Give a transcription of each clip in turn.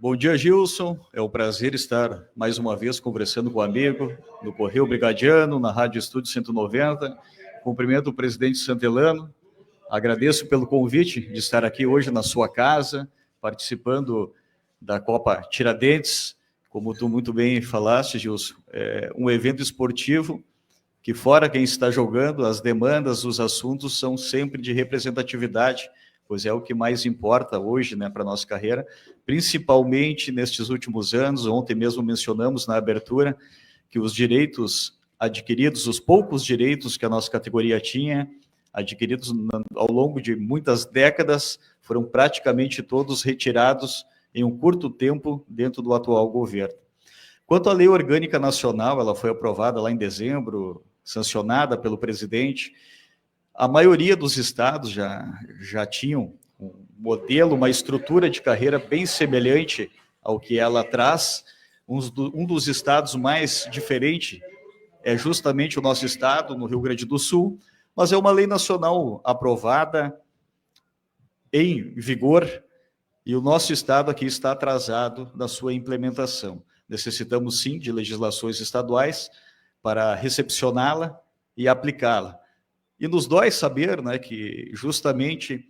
Bom dia, Gilson. É um prazer estar mais uma vez conversando com o amigo no Correio Brigadiano, na Rádio Estúdio 190. Cumprimento o presidente Santelano. Agradeço pelo convite de estar aqui hoje na sua casa, participando da Copa Tiradentes. Como tu muito bem falaste, Gilson, é um evento esportivo que, fora quem está jogando, as demandas, os assuntos são sempre de representatividade, pois é o que mais importa hoje, né, para a nossa carreira, principalmente nestes últimos anos. Ontem mesmo mencionamos na abertura que os direitos adquiridos, os poucos direitos que a nossa categoria tinha, adquiridos ao longo de muitas décadas, foram praticamente todos retirados em um curto tempo dentro do atual governo. Quanto à Lei Orgânica Nacional, ela foi aprovada lá em dezembro, sancionada pelo presidente. A maioria dos estados já tinham um modelo, uma estrutura de carreira bem semelhante ao que ela traz. Um dos estados mais diferente é justamente o nosso estado, no Rio Grande do Sul, mas é uma lei nacional aprovada, em vigor, e o nosso estado aqui está atrasado na sua implementação. Necessitamos, sim, de legislações estaduais para recepcioná-la e aplicá-la. E nos dói saber, né, que justamente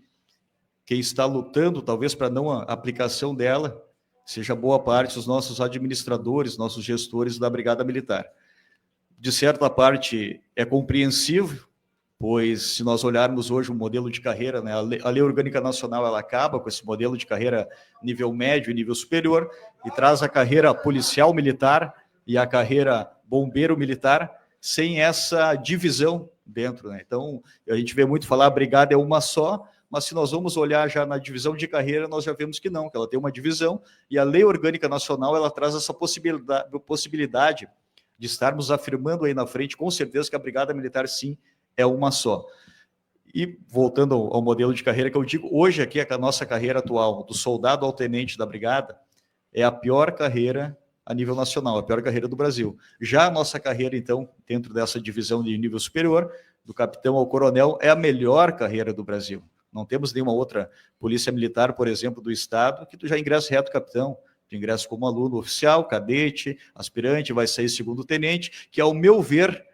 quem está lutando, talvez, para não a aplicação dela, seja boa parte dos nossos administradores, nossos gestores da Brigada Militar. De certa parte, é compreensível, pois se nós olharmos hoje o modelo de carreira, né, a Lei Orgânica Nacional, ela acaba com esse modelo de carreira nível médio e nível superior e traz a carreira policial militar e a carreira bombeiro militar sem essa divisão dentro, né? Então, a gente vê muito falar a brigada é uma só, mas se nós vamos olhar já na divisão de carreira, nós já vemos que não, que ela tem uma divisão, e a Lei Orgânica Nacional, ela traz essa possibilidade de estarmos afirmando aí na frente, com certeza, que a Brigada Militar, sim, é uma só. E voltando ao modelo de carreira que eu digo, hoje aqui a nossa carreira atual, do soldado ao tenente da Brigada, é a pior carreira a nível nacional, a pior carreira do Brasil. Já a nossa carreira, então, dentro dessa divisão de nível superior, do capitão ao coronel, é a melhor carreira do Brasil. Não temos nenhuma outra polícia militar, por exemplo, do estado, que tu já ingressa reto capitão, tu ingressa como aluno oficial, cadete, aspirante, vai sair segundo tenente, que, ao meu ver,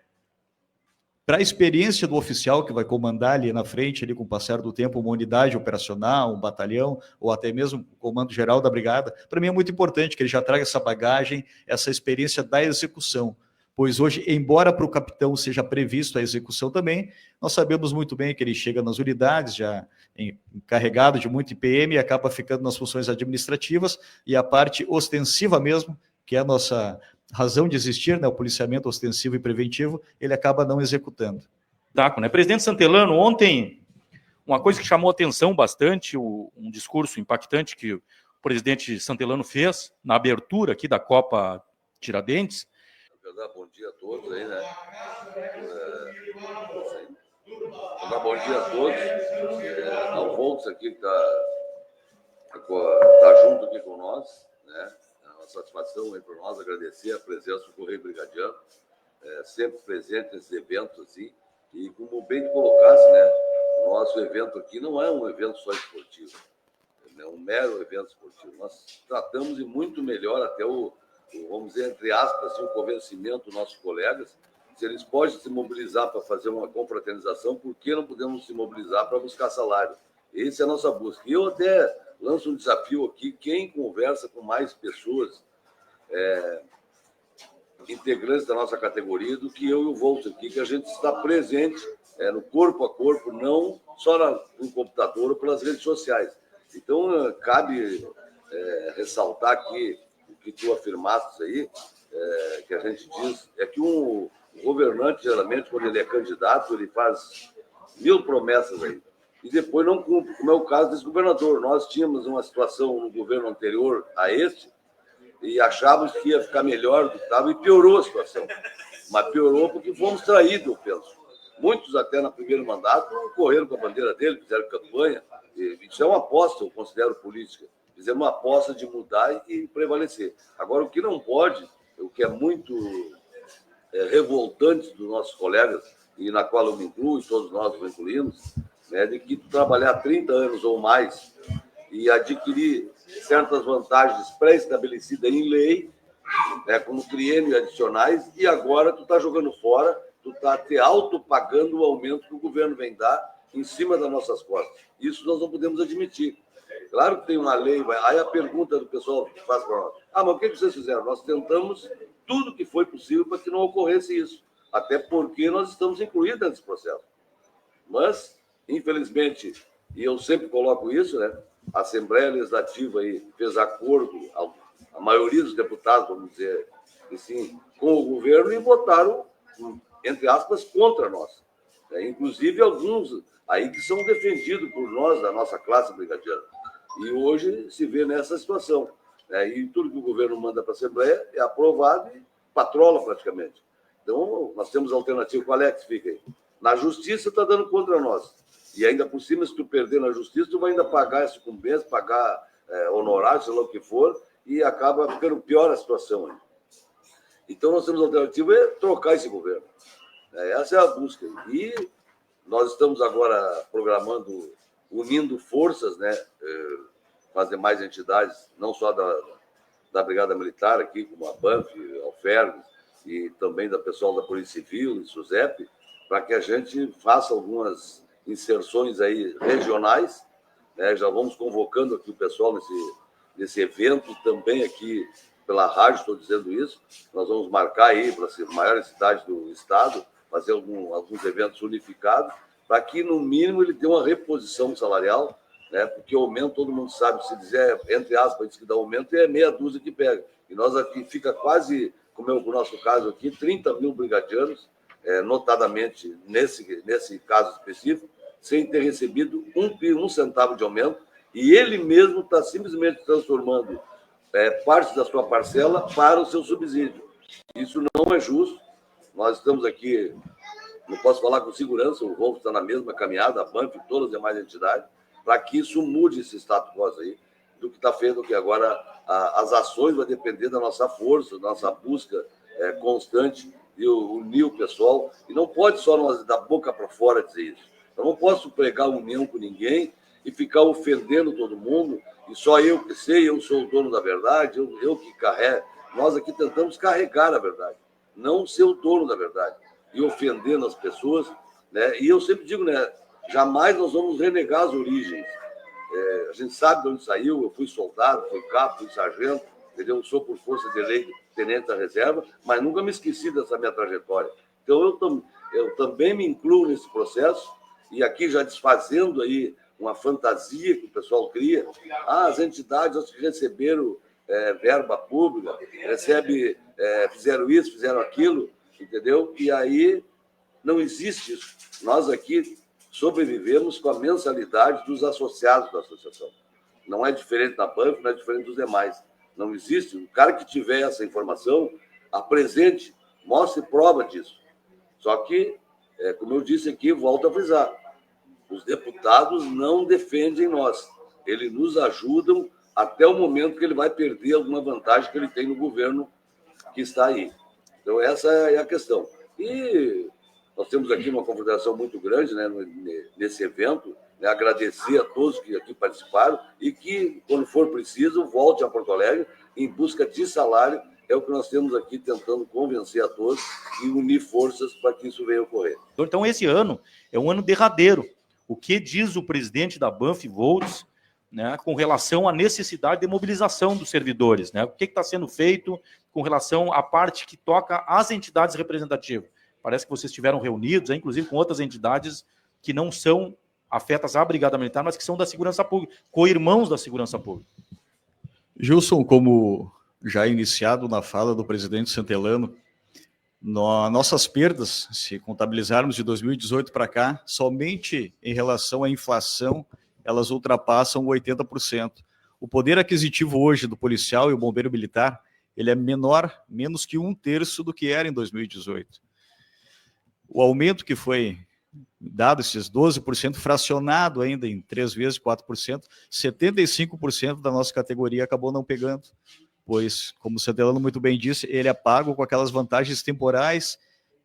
para a experiência do oficial que vai comandar ali na frente, ali com o passar do tempo, uma unidade operacional, um batalhão, ou até mesmo o comando geral da brigada, para mim é muito importante que ele já traga essa bagagem, essa experiência da execução, pois hoje, embora para o capitão seja previsto a execução também, nós sabemos muito bem que ele chega nas unidades, já encarregado de muito IPM, e acaba ficando nas funções administrativas, e a parte ostensiva mesmo, que é a nossa razão de existir, né, o policiamento ostensivo e preventivo, ele acaba não executando. Tá, né? Presidente Santelano, ontem, uma coisa que chamou atenção bastante, um discurso impactante que o presidente Santelano fez na abertura aqui da Copa Tiradentes. Bom dia a todos aí, né? Bom dia a todos. Ao Volks aqui que tá junto aqui com nós, né? Satisfação aí para nós, agradecer a presença do Correio Brigadiano, sempre presente nesses eventos assim, e como bem tu colocasse, né, o nosso evento aqui não é um evento só esportivo, é um mero evento esportivo, nós tratamos e muito melhor até vamos dizer, entre aspas, assim, o convencimento dos nossos colegas, se eles podem se mobilizar para fazer uma confraternização, por que não podemos se mobilizar para buscar salário? Essa é a nossa busca. E eu até lanço um desafio aqui, quem conversa com mais pessoas, integrantes da nossa categoria, do que eu e o Volks aqui, que a gente está presente no corpo a corpo, não só no computador ou pelas redes sociais. Então, cabe ressaltar aqui o que tu afirmaste aí, que a gente diz, é que um governante, geralmente, quando ele é candidato, ele faz 1000 promessas aí, e depois não cumpre, como é o caso desse governador. Nós tínhamos uma situação no governo anterior a este, e achávamos que ia ficar melhor do que estava, e piorou a situação. Mas piorou porque fomos traídos, eu penso. Muitos, até no primeiro mandato, correram com a bandeira dele, fizeram campanha. Isso é uma aposta, eu considero política. Fizemos uma aposta de mudar e prevalecer. Agora, o que não pode, o que é muito revoltante dos nossos colegas, e na qual eu me incluo, e todos nós nos incluímos, de que tu trabalhar 30 anos ou mais e adquirir certas vantagens pré-estabelecidas em lei, né, como triênio adicionais, e agora tu está jogando fora, tu está te autopagando o aumento que o governo vem dar em cima das nossas costas. Isso nós não podemos admitir. Claro que tem uma lei, aí a pergunta do pessoal faz para nós, mas o que vocês fizeram? Nós tentamos tudo que foi possível para que não ocorresse isso, até porque nós estamos incluídos nesse processo. Mas, infelizmente, e eu sempre coloco isso, né, a Assembleia Legislativa aí fez acordo, a maioria dos deputados, vamos dizer assim, com o governo e votaram, entre aspas, contra nós. Inclusive alguns aí que são defendidos por nós, da nossa classe brigadiana. E hoje se vê nessa situação. E tudo que o governo manda para a Assembleia é aprovado e patrola praticamente. Então, nós temos alternativa. Qual é que fica aí? Na Justiça está dando contra nós. E ainda por cima, se tu perder na Justiça, tu vai ainda pagar esse sucumbência, pagar honorário, sei lá o que for, e acaba ficando pior a situação. Então, nós temos a alternativa é trocar esse governo. Essa é a busca. E nós estamos agora programando, unindo forças, né, com as demais entidades, não só da Brigada Militar aqui, como a BANF, a Alfermes, e também da pessoal da Polícia Civil e SUSEP, para que a gente faça algumas inserções aí regionais, né? Já vamos convocando aqui o pessoal nesse evento, também aqui pela rádio, estou dizendo isso, nós vamos marcar aí para as maiores cidades do estado, fazer alguns eventos unificados, para que, no mínimo, ele tenha uma reposição salarial, né? Porque o aumento, todo mundo sabe, se dizer, entre aspas, diz que dá aumento, é meia dúzia que pega. E nós aqui fica quase, como é o nosso caso aqui, 30 mil brigadianos, notadamente nesse caso específico, sem ter recebido um centavo de aumento, e ele mesmo está simplesmente transformando parte da sua parcela para o seu subsídio. Isso não é justo. Nós estamos aqui, não posso falar com segurança, o Rolfo está na mesma caminhada, a BANF e todas as demais entidades, para que isso mude esse status quo aí, do que está feito, que agora as ações vão depender da nossa força, da nossa busca constante de unir o pessoal, e não pode só nós, da boca para fora, dizer isso. Eu não posso pregar união com ninguém e ficar ofendendo todo mundo, e só eu que sei, eu sou o dono da verdade, eu que carrego. Nós aqui tentamos carregar a verdade, não ser o dono da verdade, e ofendendo as pessoas, né? E eu sempre digo, né, jamais nós vamos renegar as origens. A gente sabe de onde saiu, eu fui soldado, fui cabo, fui sargento, entendeu? Eu sou, por força de lei, tenente da reserva, mas nunca me esqueci dessa minha trajetória. Então, eu também me incluo nesse processo, e aqui já desfazendo aí uma fantasia que o pessoal cria. As entidades que receberam verba pública, fizeram isso, fizeram aquilo, entendeu? E aí não existe isso. Nós aqui sobrevivemos com a mensalidade dos associados da associação. Não é diferente da BANF, não é diferente dos demais. Não existe. O cara que tiver essa informação, apresente, mostre prova disso. Só que, como eu disse aqui, volto a frisar, os deputados não defendem nós. Eles nos ajudam até o momento que ele vai perder alguma vantagem que ele tem no governo que está aí. Então, essa é a questão. E nós temos aqui uma confederação muito grande, né, nesse evento, né, agradecer a todos que aqui participaram e que, quando for preciso, volte a Porto Alegre em busca de salário. É o que nós temos aqui tentando convencer a todos e unir forças para que isso venha a ocorrer. Então, esse ano é um ano derradeiro. O que diz o presidente da BANF Volts, né, com relação à necessidade de mobilização dos servidores, né? O que está sendo feito com relação à parte que toca às entidades representativas? Parece que vocês estiveram reunidos, inclusive com outras entidades que não são afetas à Brigada Militar, mas que são da Segurança Pública, co-irmãos da Segurança Pública. Gilson, como já iniciado na fala do presidente Santelano, nossas perdas, se contabilizarmos de 2018 para cá, somente em relação à inflação, elas ultrapassam 80%. O poder aquisitivo hoje do policial e o bombeiro militar, ele é menos que 1/3 do que era em 2018. O aumento que foi dado, esses 12%, fracionado ainda em 3 vezes, 4%, 75% da nossa categoria acabou não pegando, pois, como o Santelano muito bem disse, ele é pago com aquelas vantagens temporais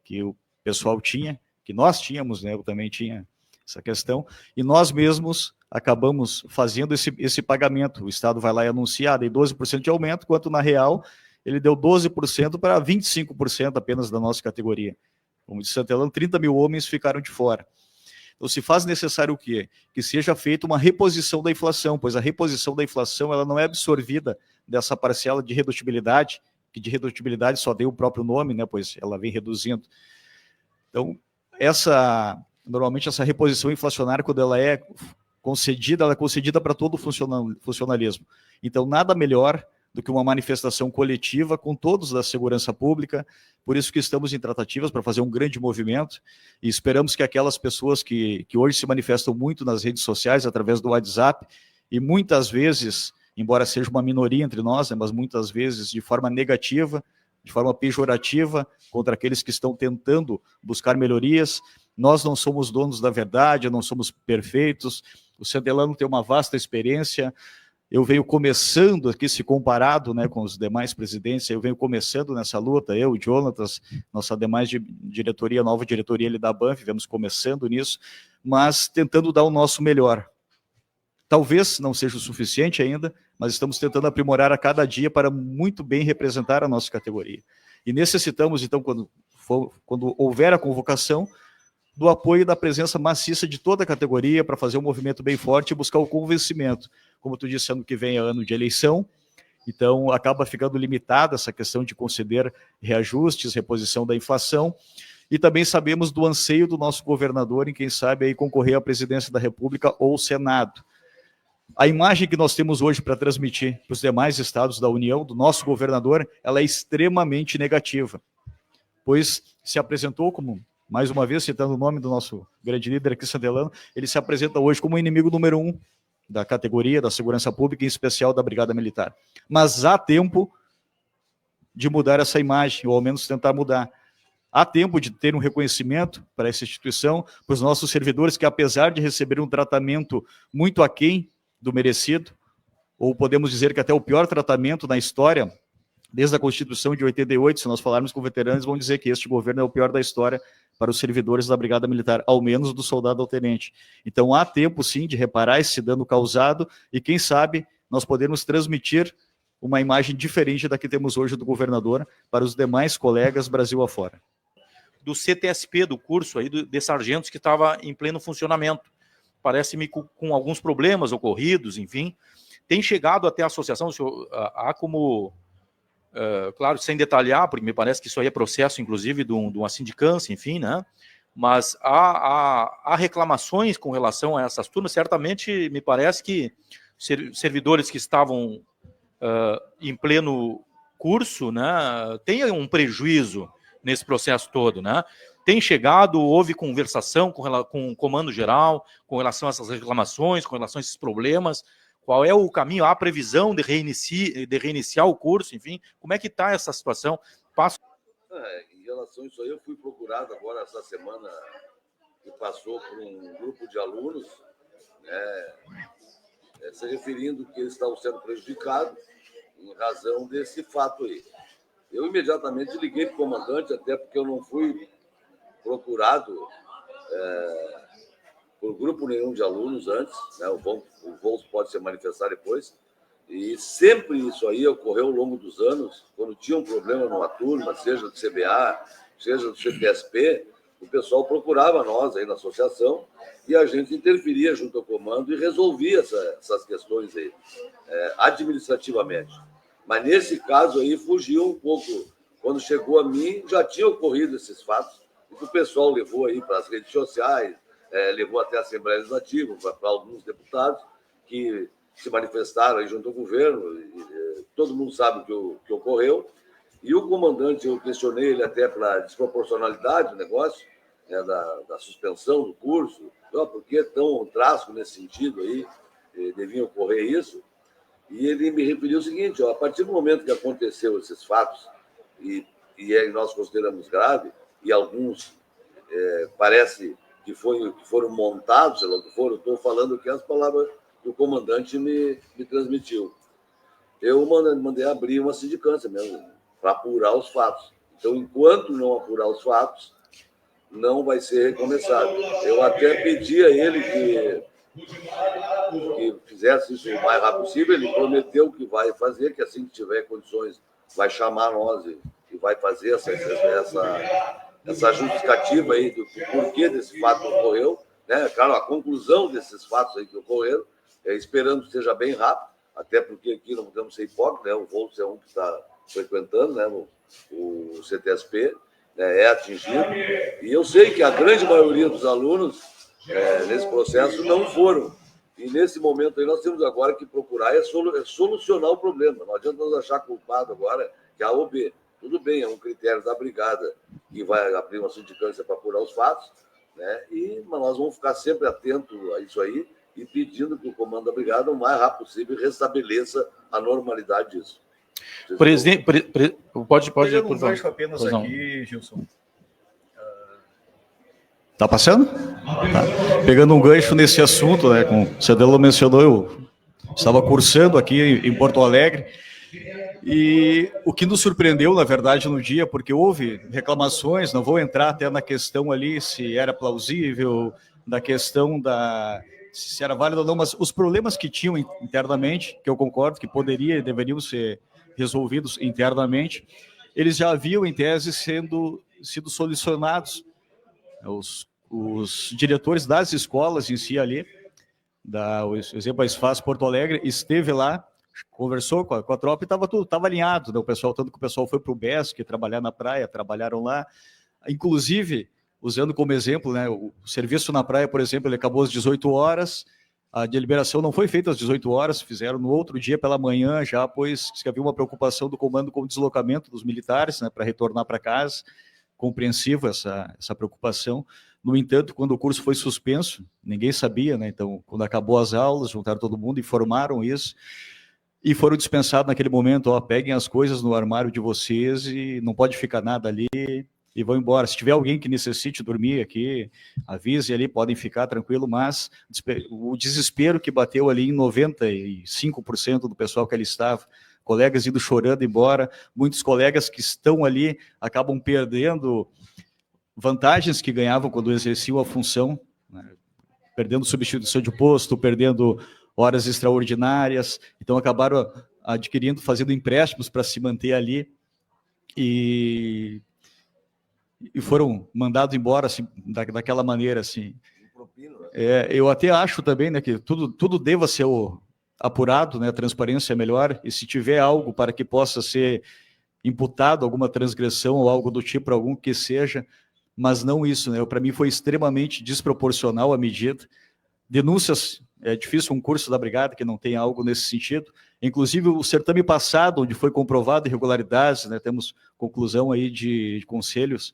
que o pessoal tinha, que nós tínhamos, né? Eu também tinha essa questão, e nós mesmos acabamos fazendo esse pagamento. O Estado vai lá e anuncia, dei 12% de aumento, quanto na real ele deu 12% para 25% apenas da nossa categoria. Como disse Santelano, 30 mil homens ficaram de fora. Então, se faz necessário o quê? Que seja feita uma reposição da inflação, pois a reposição da inflação ela não é absorvida dessa parcela de redutibilidade, que de redutibilidade só deu o próprio nome, né, pois ela vem reduzindo. Então, normalmente essa reposição inflacionária, quando ela é concedida para todo o funcionalismo. Então, nada melhor do que uma manifestação coletiva com todos da segurança pública, por isso que estamos em tratativas para fazer um grande movimento e esperamos que aquelas pessoas que hoje se manifestam muito nas redes sociais, através do WhatsApp, e muitas vezes, embora seja uma minoria entre nós, né, mas muitas vezes de forma negativa, de forma pejorativa, contra aqueles que estão tentando buscar melhorias. Nós não somos donos da verdade, não somos perfeitos, o Santelano tem uma vasta experiência. Eu venho começando aqui, se comparado, né, com os demais presidentes, eu venho começando nessa luta, eu, o Jonatas, nossa demais diretoria, nova diretoria ali da Banff, vemos começando nisso, mas tentando dar o nosso melhor. Talvez não seja o suficiente ainda, mas estamos tentando aprimorar a cada dia para muito bem representar a nossa categoria. E necessitamos, então, quando houver a convocação, do apoio e da presença maciça de toda a categoria para fazer um movimento bem forte e buscar o convencimento. Como tu disse, ano que vem é ano de eleição, então acaba ficando limitada essa questão de conceder reajustes, reposição da inflação, e também sabemos do anseio do nosso governador em quem sabe aí concorrer à presidência da República ou Senado. A imagem que nós temos hoje para transmitir para os demais estados da União, do nosso governador, ela é extremamente negativa, pois se apresentou como, mais uma vez, citando o nome do nosso grande líder aqui, Santelano, ele se apresenta hoje como o inimigo número 1 da categoria, da segurança pública, em especial da Brigada Militar. Mas há tempo de mudar essa imagem, ou ao menos tentar mudar. Há tempo de ter um reconhecimento para essa instituição, para os nossos servidores, que apesar de receber um tratamento muito aquém do merecido, ou podemos dizer que até o pior tratamento na história, desde a Constituição de 88, se nós falarmos com veteranos, vão dizer que este governo é o pior da história para os servidores da Brigada Militar, ao menos do soldado ao tenente. Então há tempo, sim, de reparar esse dano causado e, quem sabe, nós podemos transmitir uma imagem diferente da que temos hoje do governador para os demais colegas Brasil afora. Do CTSP, do curso aí de sargentos que estava em pleno funcionamento. Parece-me com alguns problemas ocorridos, enfim. Tem chegado até a associação, há como... claro, sem detalhar, porque me parece que isso aí é processo, inclusive, de uma sindicância, enfim, né? Mas há reclamações com relação a essas turmas. Certamente, me parece que servidores que estavam em pleno curso, né, têm um prejuízo nesse processo todo, né? Tem chegado, houve conversação com o comando geral, com relação a essas reclamações, com relação a esses problemas. Qual é o caminho? Há previsão de reiniciar o curso, enfim? Como é que está essa situação? Em relação a isso aí, eu fui procurado agora essa semana que passou por um grupo de alunos, né, se referindo que eles estavam sendo prejudicados em razão desse fato aí. Eu imediatamente liguei para o comandante, até porque eu não fui procurado por grupo nenhum de alunos antes, né? O Volks pode se manifestar depois, e sempre isso aí ocorreu ao longo dos anos, quando tinha um problema numa turma, seja do CBA, seja do CTSP, o pessoal procurava nós aí na associação e a gente interferia junto ao comando e resolvia essas questões aí, administrativamente. Mas nesse caso aí fugiu um pouco. Quando chegou a mim, já tinha ocorrido esses fatos, e que o pessoal levou aí para as redes sociais, levou até a Assembleia Legislativa, para alguns deputados que se manifestaram aí junto ao governo, e todo mundo sabe o que ocorreu. E o comandante, eu questionei ele até pela desproporcionalidade do negócio, né, da suspensão do curso, por que tão trágico nesse sentido aí, devia ocorrer isso. E ele me referiu o seguinte, a partir do momento que aconteceu esses fatos, e nós consideramos grave, e alguns parece que foram montados, eu estou falando aqui as palavras que o comandante me transmitiu. Eu mandei abrir uma sindicância mesmo, para apurar os fatos. Então, enquanto não apurar os fatos, não vai ser recomeçado. Eu até pedi a ele que que fizesse isso o mais rápido possível. Ele prometeu que vai fazer, que assim que tiver condições, vai chamar nós e vai fazer essa justificativa aí do porquê desse fato que ocorreu, né? Claro, a conclusão desses fatos aí que ocorreram, esperando que seja bem rápido, até porque aqui não podemos ser hipócritas, né? O Volts é um que está frequentando, né? O CTSP, né? É atingido, e eu sei que a grande maioria dos alunos nesse processo não foram, e nesse momento aí nós temos agora que procurar solucionar o problema. Não adianta nós achar culpado agora que A ou B. Tudo bem, é um critério da brigada que vai abrir uma sindicância para apurar os fatos, né? Mas nós vamos ficar sempre atentos a isso aí e pedindo que o comando da brigada, o mais rápido possível, restabeleça a normalidade disso. Presidente, pode por favor. Apenas aqui, Gilson. Tá passando? Tá. Pegando um gancho nesse assunto, né? Como o Cedelo mencionou, eu estava cursando aqui em Porto Alegre. E o que nos surpreendeu, na verdade, no dia, porque houve reclamações, não vou entrar até na questão ali se era plausível, da questão se era válido ou não, mas os problemas que tinham internamente, que eu concordo que poderiam e deveriam ser resolvidos internamente, eles já haviam, em tese, sido solucionados. Os diretores das escolas em si ali, o exemplo, a SFAS Porto Alegre, esteve lá, conversou com a tropa e estava alinhado, né? O pessoal, tanto que o pessoal foi para o BESC trabalhar na praia, trabalharam lá, inclusive, usando como exemplo, né, o serviço na praia, por exemplo, ele acabou às 18 horas, a deliberação não foi feita às 18 horas, fizeram no outro dia pela manhã, já pois que havia uma preocupação do comando com o deslocamento dos militares, né, para retornar para casa, compreensivo essa preocupação. No entanto, quando o curso foi suspenso, ninguém sabia, né? Então, quando acabou as aulas, juntaram todo mundo, informaram isso, e foram dispensados naquele momento, peguem as coisas no armário de vocês e não pode ficar nada ali e vão embora. Se tiver alguém que necessite dormir aqui, avise ali, podem ficar tranquilo, mas o desespero que bateu ali em 95% do pessoal que ali estava, colegas indo chorando embora, muitos colegas que estão ali acabam perdendo vantagens que ganhavam quando exerciam a função, né? Perdendo substituição de posto, perdendo horas extraordinárias, então acabaram fazendo empréstimos para se manter ali e foram mandados embora assim, daquela maneira assim. Eu até acho também, né, que tudo deva ser apurado, né, a transparência é melhor, e se tiver algo para que possa ser imputado alguma transgressão ou algo do tipo, algum que seja, mas não isso, né? Para mim foi extremamente desproporcional a medida. Denúncias, é difícil um curso da brigada que não tenha algo nesse sentido. Inclusive o certame passado, onde foi comprovado irregularidades, né? Temos conclusão aí de conselhos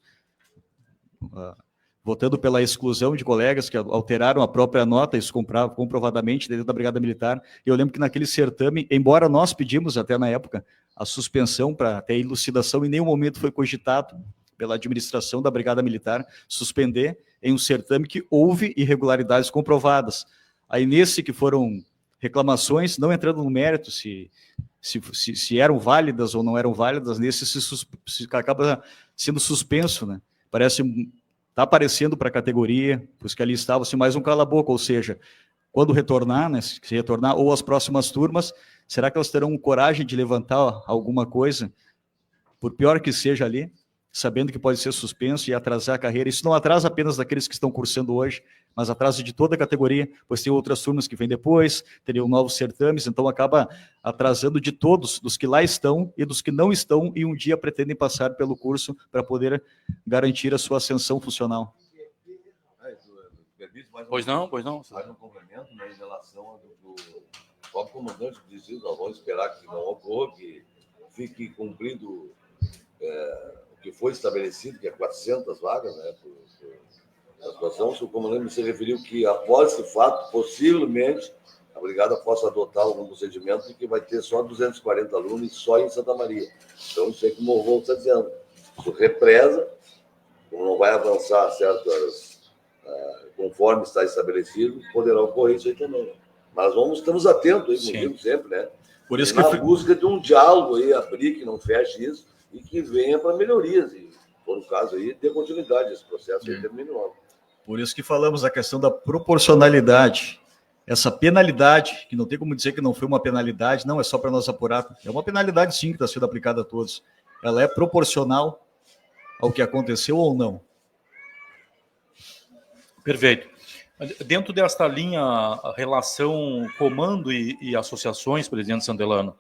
votando pela exclusão de colegas que alteraram a própria nota, isso comprovadamente dentro da Brigada Militar. Eu lembro que naquele certame, embora nós pedimos até na época a suspensão para ter elucidação, em nenhum momento foi cogitado pela administração da Brigada Militar suspender em um certame que houve irregularidades comprovadas. Aí nesse que foram reclamações, não entrando no mérito se eram válidas ou não eram válidas, nesse se acaba sendo suspenso, né? Está aparecendo para a categoria, pois que ali estava-se mais um cala-boca, ou seja, quando retornar, né, se retornar, ou as próximas turmas, será que elas terão coragem de levantar alguma coisa, por pior que seja ali, sabendo que pode ser suspenso e atrasar a carreira? Isso não atrasa apenas daqueles que estão cursando hoje, mas atrasa de toda a categoria, pois tem outras turmas que vêm depois, teriam novos certames, então acaba atrasando de todos, dos que lá estão e dos que não estão e um dia pretendem passar pelo curso para poder garantir a sua ascensão funcional. Pois não. Faz um complemento, né, em relação ao próprio comandante que diz isso, nós vamos esperar que não ocorra, que fique cumprido o que foi estabelecido, que é 400 vagas, né, a situação. Se o comandante se referiu que, após esse fato, possivelmente, a brigada possa adotar algum procedimento de que vai ter só 240 alunos só em Santa Maria. Então, isso é que o Morro está dizendo. Isso represa, como não vai avançar certas, conforme está estabelecido, poderá ocorrer isso aí também. Mas estamos atentos, aí, como sempre, né? Por isso na busca de um diálogo aí, abrir, que não feche isso, e que venha para melhorias. E, por um caso aí, ter continuidade esse processo aí termine logo. Por isso que falamos a questão da proporcionalidade. essa penalidade, que não tem como dizer que não foi uma penalidade, não é só para nós apurar, é uma penalidade sim que está sendo aplicada a todos. Ela é proporcional ao que aconteceu ou não? Perfeito. Dentro desta linha, a relação comando e associações, presidente Santelano,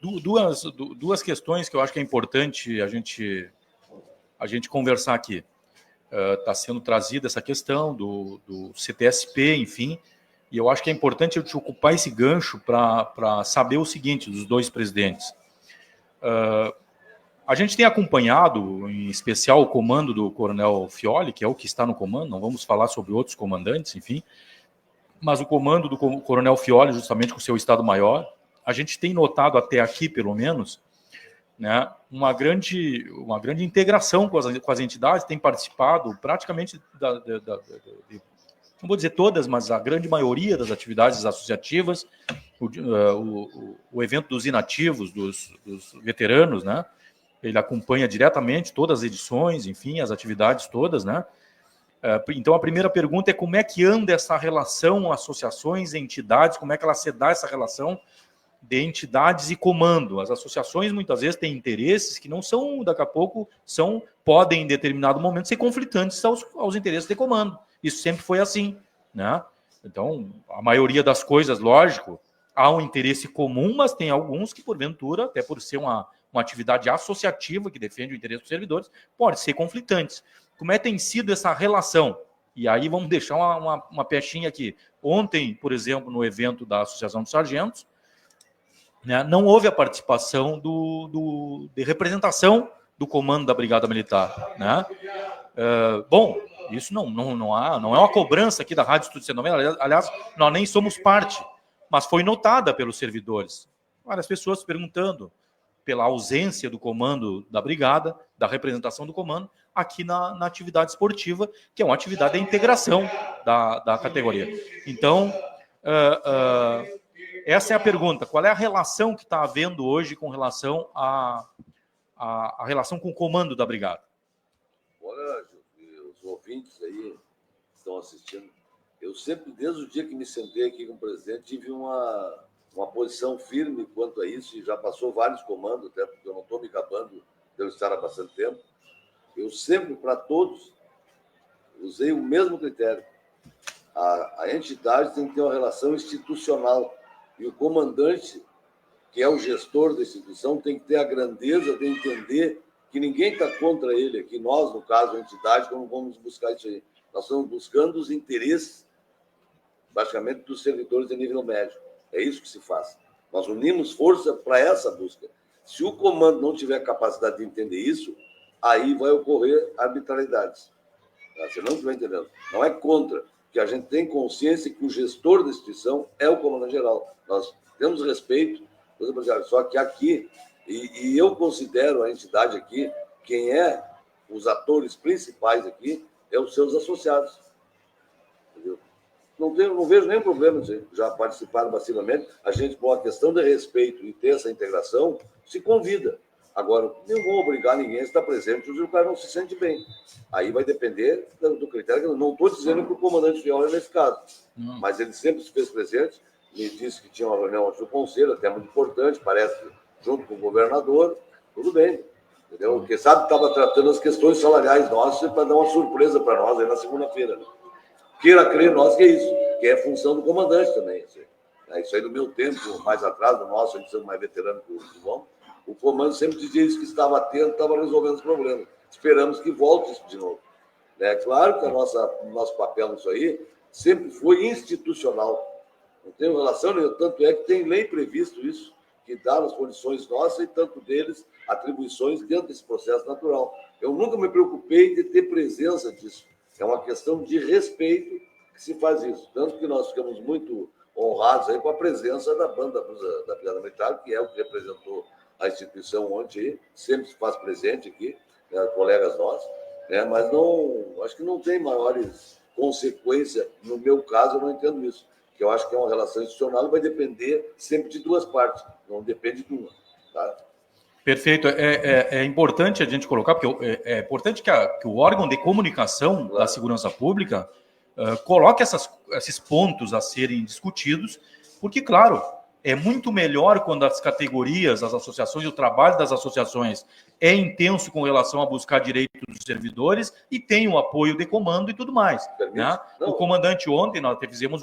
duas questões que eu acho que é importante a gente conversar aqui. Está sendo trazida essa questão do CTSP, enfim, e eu acho que é importante eu te ocupar esse gancho para saber o seguinte dos dois presidentes. A gente tem acompanhado, em especial, o comando do Coronel Fioli, que é o que está no comando, não vamos falar sobre outros comandantes, enfim, mas o comando do Coronel Fioli, justamente com o seu Estado-Maior, a gente tem notado até aqui, pelo menos, né, uma grande integração com as entidades, tem participado praticamente, não vou dizer todas, mas a grande maioria das atividades associativas, o evento dos inativos, dos veteranos, né, ele acompanha diretamente todas as edições, enfim, as atividades todas, né. Então, a primeira pergunta é como é que anda essa relação, associações, entidades, como é que ela se dá essa relação de entidades e comando. As associações muitas vezes têm interesses que não são, daqui a pouco, podem em determinado momento ser conflitantes aos interesses de comando. Isso sempre foi assim, né? Então, a maioria das coisas, lógico, há um interesse comum, mas tem alguns que, porventura, até por ser uma atividade associativa que defende o interesse dos servidores, pode ser conflitantes. Como é que tem sido essa relação? E aí vamos deixar uma pechinha aqui. Ontem, por exemplo, no evento da Associação dos Sargentos, né, não houve a participação de representação do comando da Brigada Militar, né? Bom, isso não é uma cobrança aqui da Rádio Estúdio 190, aliás, nós nem somos parte, mas foi notada pelos servidores. Várias pessoas perguntando pela ausência do comando da Brigada, da representação do comando, aqui na atividade esportiva, que é uma atividade de integração da categoria. Então, essa é a pergunta. Qual é a relação que está havendo hoje com relação à relação com o comando da Brigada? Olha, os ouvintes aí que estão assistindo, eu sempre, desde o dia que me sentei aqui com o presidente, tive uma posição firme quanto a isso, e já passou vários comandos, até porque eu não estou me gabando de eu estar há bastante tempo. Eu sempre, para todos, usei o mesmo critério. A entidade tem que ter uma relação institucional. E o comandante, que é o gestor da instituição, tem que ter a grandeza de entender que ninguém está contra ele aqui. Nós, no caso, a entidade, não vamos buscar isso aí. Nós estamos buscando os interesses, basicamente, dos servidores de nível médio. É isso que se faz. Nós unimos força para essa busca. Se o comando não tiver capacidade de entender isso, aí vai ocorrer arbitrariedades. Você não está entendendo. Não é contra, porque a gente tem consciência que o gestor da instituição é o comandante-geral. Nós temos respeito, só que aqui, e eu considero a entidade aqui, quem é os atores principais aqui, é os seus associados. Entendeu? Não vejo nenhum problema, já participaram passivamente. A gente, com a questão de respeito e ter essa integração, se convida. Agora, não vou obrigar ninguém a estar presente se o cara não se sente bem. Aí vai depender do critério. Eu não estou dizendo que o comandante Fioli é nesse caso, mas ele sempre se fez presente, me disse que tinha uma reunião do conselho, até muito importante, parece, junto com o governador, tudo bem. Entendeu? Porque sabe que estava tratando as questões salariais nossas para dar uma surpresa para nós aí na segunda-feira. Né? Queira crer nós que é isso, que é função do comandante também. Isso aí do meu tempo, mais atrás, do nosso, a gente sendo mais veterano que o João, o comando sempre dizia isso, que estava atento, estava resolvendo os problemas. Esperamos que volte isso de novo. É claro que o nosso papel nisso aí sempre foi institucional. Não tem relação nenhuma, tanto é que tem lei previsto isso, que dá as condições nossas e tanto deles atribuições dentro desse processo natural. Eu nunca me preocupei de ter presença disso. É uma questão de respeito que se faz isso. Tanto que nós ficamos muito honrados aí com a presença da banda da Brigada Militar, que é o que representou a instituição ontem, sempre se faz presente aqui, né, colegas nossos, né, mas acho que não tem maiores consequências. No meu caso, eu não entendo isso, que eu acho que é uma relação institucional e vai depender sempre de duas partes, não depende de uma. Tá? Perfeito. É importante a gente colocar, porque é importante que o órgão de comunicação da segurança pública coloque esses pontos a serem discutidos, porque, claro, é muito melhor quando as categorias, as associações, o trabalho das associações é intenso com relação a buscar direitos dos servidores e tem o apoio de comando e tudo mais. Né? O comandante ontem, nós fizemos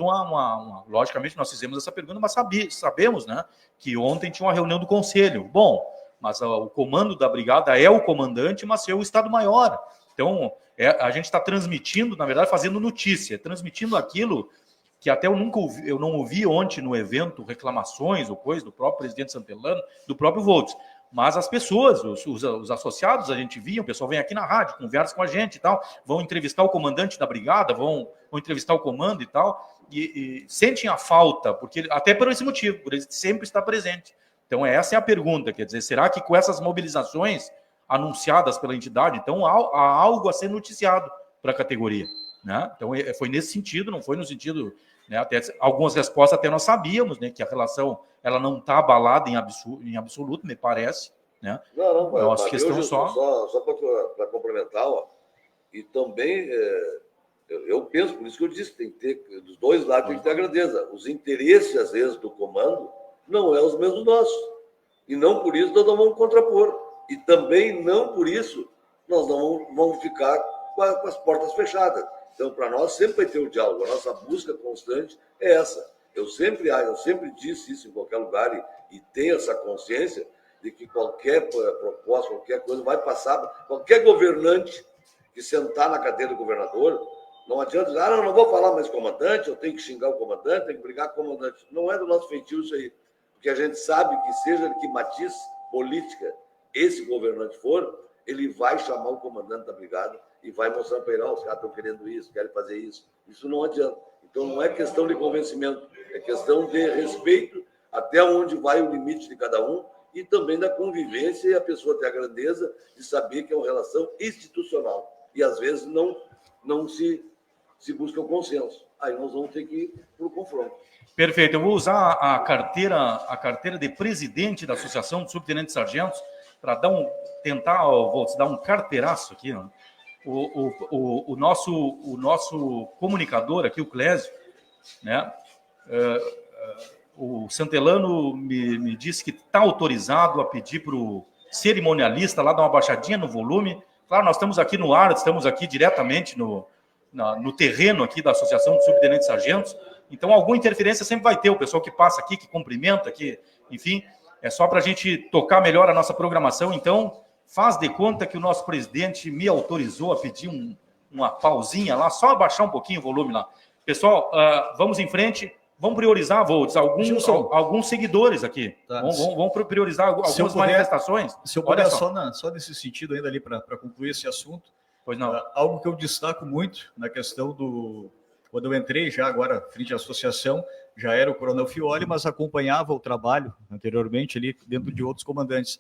logicamente, nós fizemos essa pergunta, mas sabemos, né, que ontem tinha uma reunião do conselho. Bom, mas o comando da brigada é o comandante, mas é o Estado-Maior. Então, a gente está transmitindo, na verdade, fazendo notícia, transmitindo aquilo que até eu não ouvi ontem no evento reclamações ou coisa do próprio presidente Santelano, do próprio Voltz, mas as pessoas, os associados, a gente via, o pessoal vem aqui na rádio, conversa com a gente e tal, vão entrevistar o comandante da brigada, vão entrevistar o comando e tal, e sentem a falta, porque até por esse motivo, por ele sempre estar presente. Então, essa é a pergunta, quer dizer, será que com essas mobilizações anunciadas pela entidade, então há algo a ser noticiado para a categoria? Né? Então, foi nesse sentido, não foi no sentido... Né, até, algumas respostas até nós sabíamos, né, que a relação ela não está abalada em absoluto, me parece. Né? Não, nossa questão só para complementar, ó, e também eu penso, por isso que eu disse, tem que ter, dos dois lados tem que ter a grandeza. Os interesses, às vezes, do comando não é os mesmos nossos. E não por isso nós não vamos contrapor. E também não por isso nós não vamos ficar com as portas fechadas. Então, para nós, sempre vai ter o diálogo. A nossa busca constante é essa. Eu sempre disse isso em qualquer lugar e tenho essa consciência de que qualquer proposta, qualquer coisa vai passar. Qualquer governante que sentar na cadeira do governador, não adianta dizer, não vou falar mais comandante, eu tenho que xingar o comandante, tenho que brigar com o comandante. Não é do nosso feitio isso aí. Porque a gente sabe que, seja que matiz política esse governante for, ele vai chamar o comandante da brigada e vai mostrar para ele, os caras estão querendo isso, querem fazer isso. Isso não adianta. Então, não é questão de convencimento, é questão de respeito até onde vai o limite de cada um e também da convivência e a pessoa ter a grandeza de saber que é uma relação institucional. E, às vezes, não se busca o consenso. Aí nós vamos ter que ir para o confronto. Perfeito. Eu vou usar a carteira de presidente da Associação de Subtenentes Sargentos para vou dar um carteiraço aqui, né? O nosso comunicador aqui, o Clésio, né? O Santelano me disse que está autorizado a pedir para o cerimonialista lá dar uma baixadinha no volume. Claro, nós estamos aqui no ar, estamos aqui diretamente no terreno aqui da Associação de Subtenentes Sargentos, então alguma interferência sempre vai ter, o pessoal que passa aqui, que cumprimenta, que, enfim, é só para a gente tocar melhor a nossa programação. Então, faz de conta que o nosso presidente me autorizou a pedir uma pausinha lá, só abaixar um pouquinho o volume lá. Pessoal, vamos em frente, vamos priorizar, Voltz, alguns seguidores aqui. Tá. Vamos priorizar algumas manifestações. Se eu puder, só nesse sentido ainda ali, para concluir esse assunto, pois não. Algo que eu destaco muito na questão do... Quando eu entrei já agora, frente à associação, já era o Coronel Fioli, mas acompanhava o trabalho anteriormente ali dentro de outros comandantes.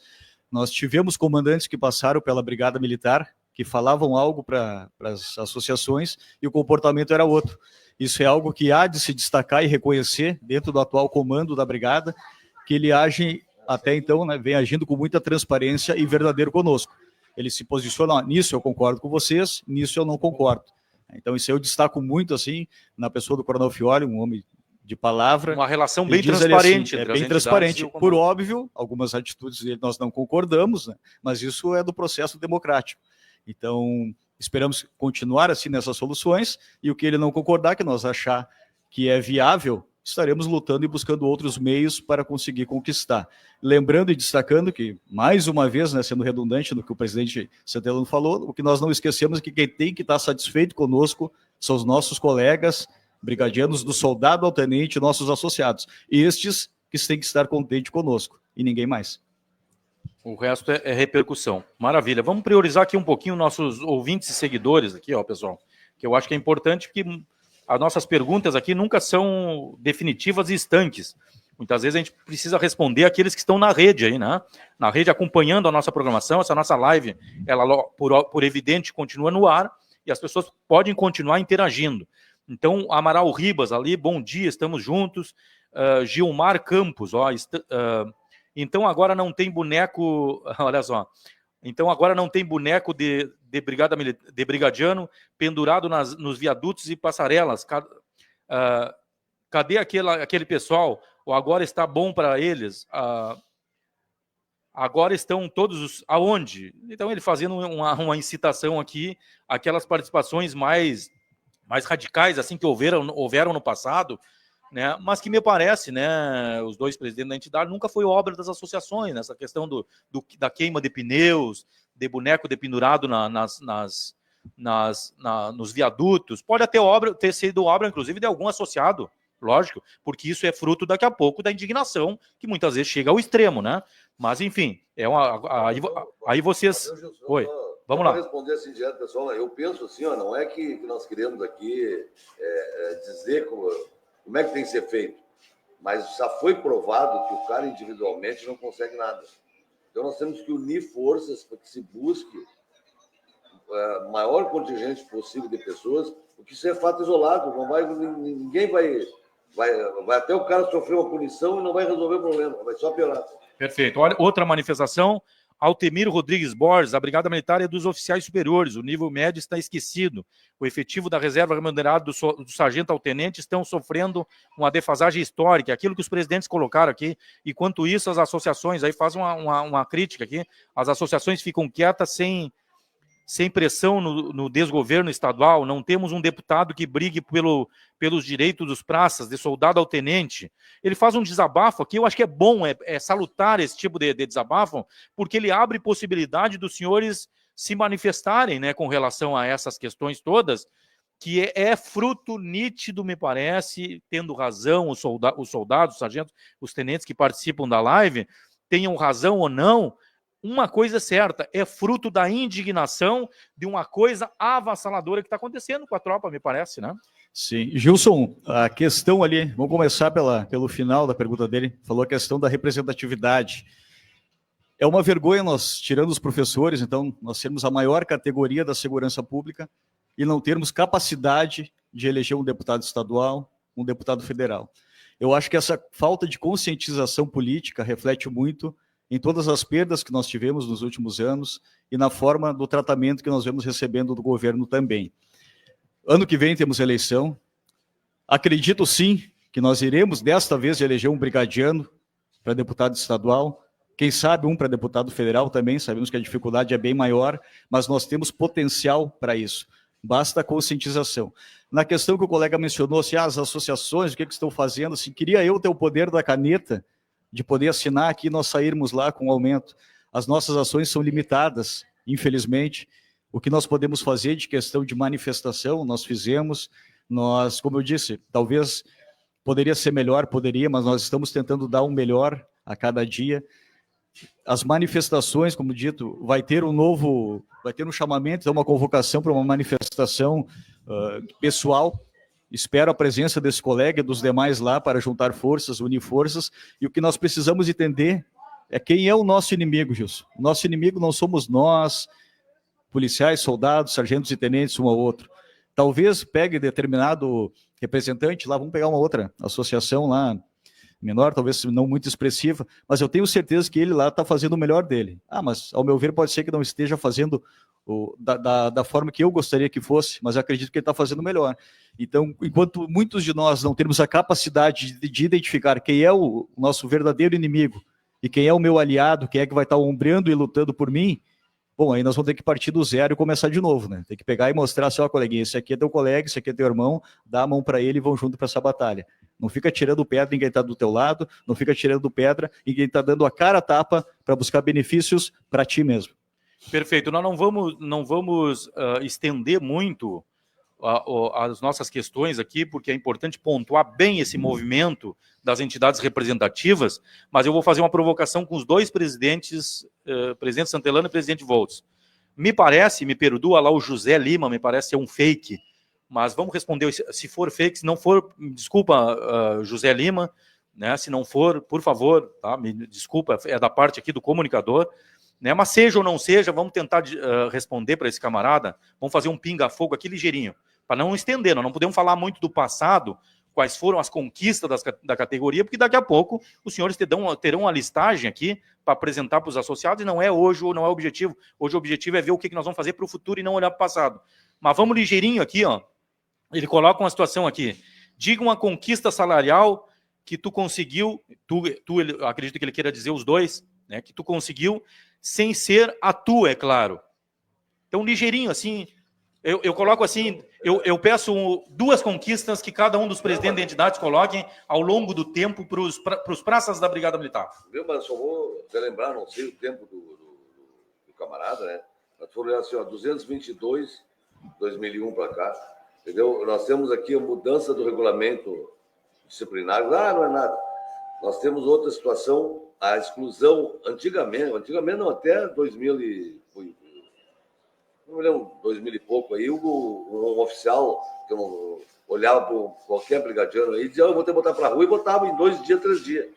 Nós tivemos comandantes que passaram pela Brigada Militar, que falavam algo para as associações e o comportamento era outro. Isso é algo que há de se destacar e reconhecer dentro do atual comando da Brigada, que ele age, até então, né, vem agindo com muita transparência e verdadeiro conosco. Ele se posiciona, nisso eu concordo com vocês, nisso eu não concordo. Então isso eu destaco muito, assim, na pessoa do Coronel Fioli, um homem de palavra. Uma relação bem transparente. Assim, bem transparente. Por óbvio, algumas atitudes dele nós não concordamos, né? Mas isso é do processo democrático. Então, esperamos continuar assim nessas soluções e o que ele não concordar, que nós achar que é viável, estaremos lutando e buscando outros meios para conseguir conquistar. Lembrando e destacando que, mais uma vez, né, sendo redundante no que o presidente Santelano falou, o que nós não esquecemos é que quem tem que estar satisfeito conosco são os nossos colegas brigadianos, do soldado ao tenente, nossos associados. Estes que têm que estar contentes conosco, e ninguém mais. O resto é repercussão. Maravilha. Vamos priorizar aqui um pouquinho nossos ouvintes e seguidores aqui, ó, pessoal, que eu acho que é importante, porque as nossas perguntas aqui nunca são definitivas e estanques. Muitas vezes a gente precisa responder aqueles que estão na rede aí, né? Na rede acompanhando a nossa programação, essa nossa live, ela, por evidente, continua no ar e as pessoas podem continuar interagindo. Então, Amaral Ribas ali, bom dia, estamos juntos. Gilmar Campos, ó, então agora não tem boneco, olha só, Então agora não tem boneco de brigadiano pendurado nos viadutos e passarelas. Cadê aquele pessoal? O agora está bom para eles? Agora estão todos aonde? Então ele fazendo uma incitação aqui, aquelas participações mais radicais assim que houveram no passado, né? Mas que me parece, né, os dois presidentes da entidade nunca foi obra das associações, nessa questão da queima de pneus, de boneco dependurado nos viadutos. Pode até ter sido obra, inclusive, de algum associado, lógico, porque isso é fruto, daqui a pouco, da indignação, que muitas vezes chega ao extremo, né? Mas, enfim, aí vocês... Oi, vamos lá. Para responder assim direto, pessoal, eu penso assim, ó, não é que nós queremos aqui dizer como é que tem que ser feito, mas já foi provado que o cara individualmente não consegue nada. Então nós temos que unir forças para que se busque o maior contingente possível de pessoas, porque isso é fato isolado, ninguém vai até o cara sofrer uma punição e não vai resolver o problema, vai só piorar. Perfeito. Olha, outra manifestação, Altemiro Rodrigues Borges, a Brigada Militar é dos oficiais superiores, o nível médio está esquecido. O efetivo da reserva remunerada do sargento ao tenente estão sofrendo uma defasagem histórica, aquilo que os presidentes colocaram aqui, e quanto isso as associações, aí faz uma crítica aqui, as associações ficam quietas sem pressão no desgoverno estadual, não temos um deputado que brigue pelos direitos dos praças, de soldado ao tenente. Ele faz um desabafo aqui, eu acho que é bom, é salutar esse tipo de desabafo, porque ele abre possibilidade dos senhores se manifestarem, né, com relação a essas questões todas, que é fruto nítido, me parece, tendo razão os soldados, os sargentos, os tenentes que participam da live, tenham razão ou não. Uma coisa é certa, é fruto da indignação de uma coisa avassaladora que está acontecendo com a tropa, me parece, né? Sim. Gilson, a questão ali, vamos começar pelo final da pergunta dele, falou a questão da representatividade. É uma vergonha nós, tirando os professores, então, nós sermos a maior categoria da segurança pública e não termos capacidade de eleger um deputado estadual, um deputado federal. Eu acho que essa falta de conscientização política reflete muito em todas as perdas que nós tivemos nos últimos anos e na forma do tratamento que nós vemos recebendo do governo também. Ano que vem temos eleição. Acredito sim que nós iremos desta vez eleger um brigadiano para deputado estadual, quem sabe um para deputado federal também, sabemos que a dificuldade é bem maior, mas nós temos potencial para isso. Basta a conscientização. Na questão que o colega mencionou, assim, as associações, o que estão fazendo, assim, queria eu ter o poder da caneta de poder assinar aqui e nós sairmos lá com aumento. As nossas ações são limitadas, infelizmente. O que nós podemos fazer de questão de manifestação, nós fizemos. Nós, como eu disse, talvez poderia ser melhor, mas nós estamos tentando dar um melhor a cada dia. As manifestações, como dito, vai ter um chamamento, uma convocação para uma manifestação pessoal. Espero a presença desse colega e dos demais lá para juntar forças, unir forças. E o que nós precisamos entender é quem é o nosso inimigo, Gilson. O nosso inimigo não somos nós, policiais, soldados, sargentos e tenentes, um ao outro. Talvez pegue determinado representante lá, vamos pegar uma outra associação lá, menor, talvez não muito expressiva, mas eu tenho certeza que ele lá está fazendo o melhor dele. Mas ao meu ver pode ser que não esteja fazendo da forma que eu gostaria que fosse, mas eu acredito que ele está fazendo melhor. Então, enquanto muitos de nós não temos a capacidade de identificar quem é o nosso verdadeiro inimigo e quem é o meu aliado, quem é que vai estar ombreando e lutando por mim, bom, aí nós vamos ter que partir do zero e começar de novo, né? Tem que pegar e mostrar assim, ó, coleguinha, esse aqui é teu colega, esse aqui é teu irmão, dá a mão para ele e vão junto para essa batalha. Não fica tirando pedra em quem está do teu lado, não fica tirando pedra em quem está dando a cara a tapa para buscar benefícios para ti mesmo. Perfeito. Nós não vamos estender muito as nossas questões aqui, porque é importante pontuar bem esse movimento das entidades representativas, mas eu vou fazer uma provocação com os dois presidentes, presidente Santelano e presidente Voltz. Me perdoa lá o José Lima, me parece ser um fake, mas vamos responder, se for fake, se não for, desculpa, José Lima, né, se não for, por favor, tá, me desculpa, é da parte aqui do comunicador, né, mas seja ou não seja, vamos tentar responder para esse camarada, vamos fazer um pinga-fogo aqui ligeirinho, para não estender, nós não podemos falar muito do passado, quais foram as conquistas da categoria, porque daqui a pouco os senhores terão uma listagem aqui para apresentar para os associados, e não é hoje, ou não é o objetivo. Hoje o objetivo é ver o que nós vamos fazer para o futuro e não olhar para o passado. Mas vamos ligeirinho aqui, ó. Ele coloca uma situação aqui. Diga uma conquista salarial que tu conseguiu, acredito que ele queira dizer os dois, né, que tu conseguiu, sem ser a tua, é claro. Então, ligeirinho, assim, eu coloco assim, eu peço 2 conquistas que cada um dos presidentes de entidades coloquem ao longo do tempo para os praças da Brigada Militar. Viu, mas só vou até lembrar, não sei o tempo do camarada, né? Mas foram assim, ó, 222, 2001 para cá, entendeu? Nós temos aqui a mudança do regulamento disciplinar, não é nada. Nós temos outra situação, a exclusão, antigamente não, até 2000 não me lembro, 2000 e pouco, aí um oficial, que eu não olhava para qualquer brigadiano aí, dizia, eu vou ter que botar para a rua, e botava em 2 dias, 3 dias.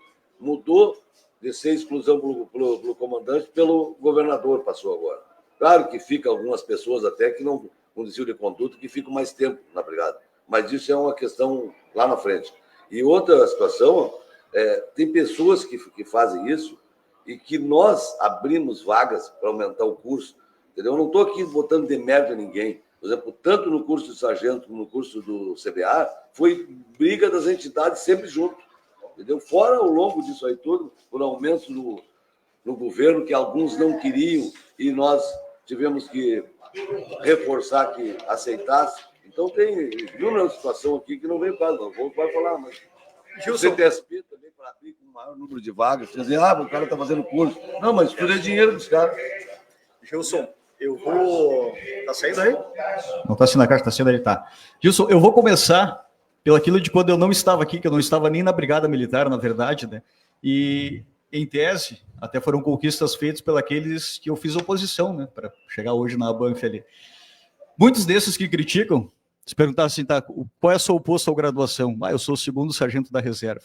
Mudou de ser exclusão pelo comandante, pelo governador passou agora. Claro que fica algumas pessoas até que não, com desvio de conduta, que ficam mais tempo na brigada, mas isso é uma questão lá na frente. E outra situação, tem pessoas que fazem isso e que nós abrimos vagas para aumentar o curso, entendeu? Eu não estou aqui botando demérito a ninguém. Por exemplo, tanto no curso de sargento como no curso do CBA, foi briga das entidades sempre junto, entendeu? Fora ao longo disso aí tudo, por aumento no governo, que alguns não queriam e nós tivemos que reforçar que aceitasse. Então tem uma situação aqui que não vem para não vou falar, mas o CTSP também para abrir com o maior número de vagas, quer dizer, o cara está fazendo curso. Não, mas tudo é dinheiro dos caras. Gilson, eu vou... Tá saindo aí? Não está saindo a caixa, está saindo aí, tá. Gilson, eu vou começar pelo aquilo de quando eu não estava aqui, que eu não estava nem na Brigada Militar, na verdade, né? E, em tese, até foram conquistas feitas pelos que eu fiz oposição, né? Para chegar hoje na Banff ali. Muitos desses que criticam, se perguntar assim, tá, qual é o seu oposto à graduação? Eu sou o 2º sargento da reserva.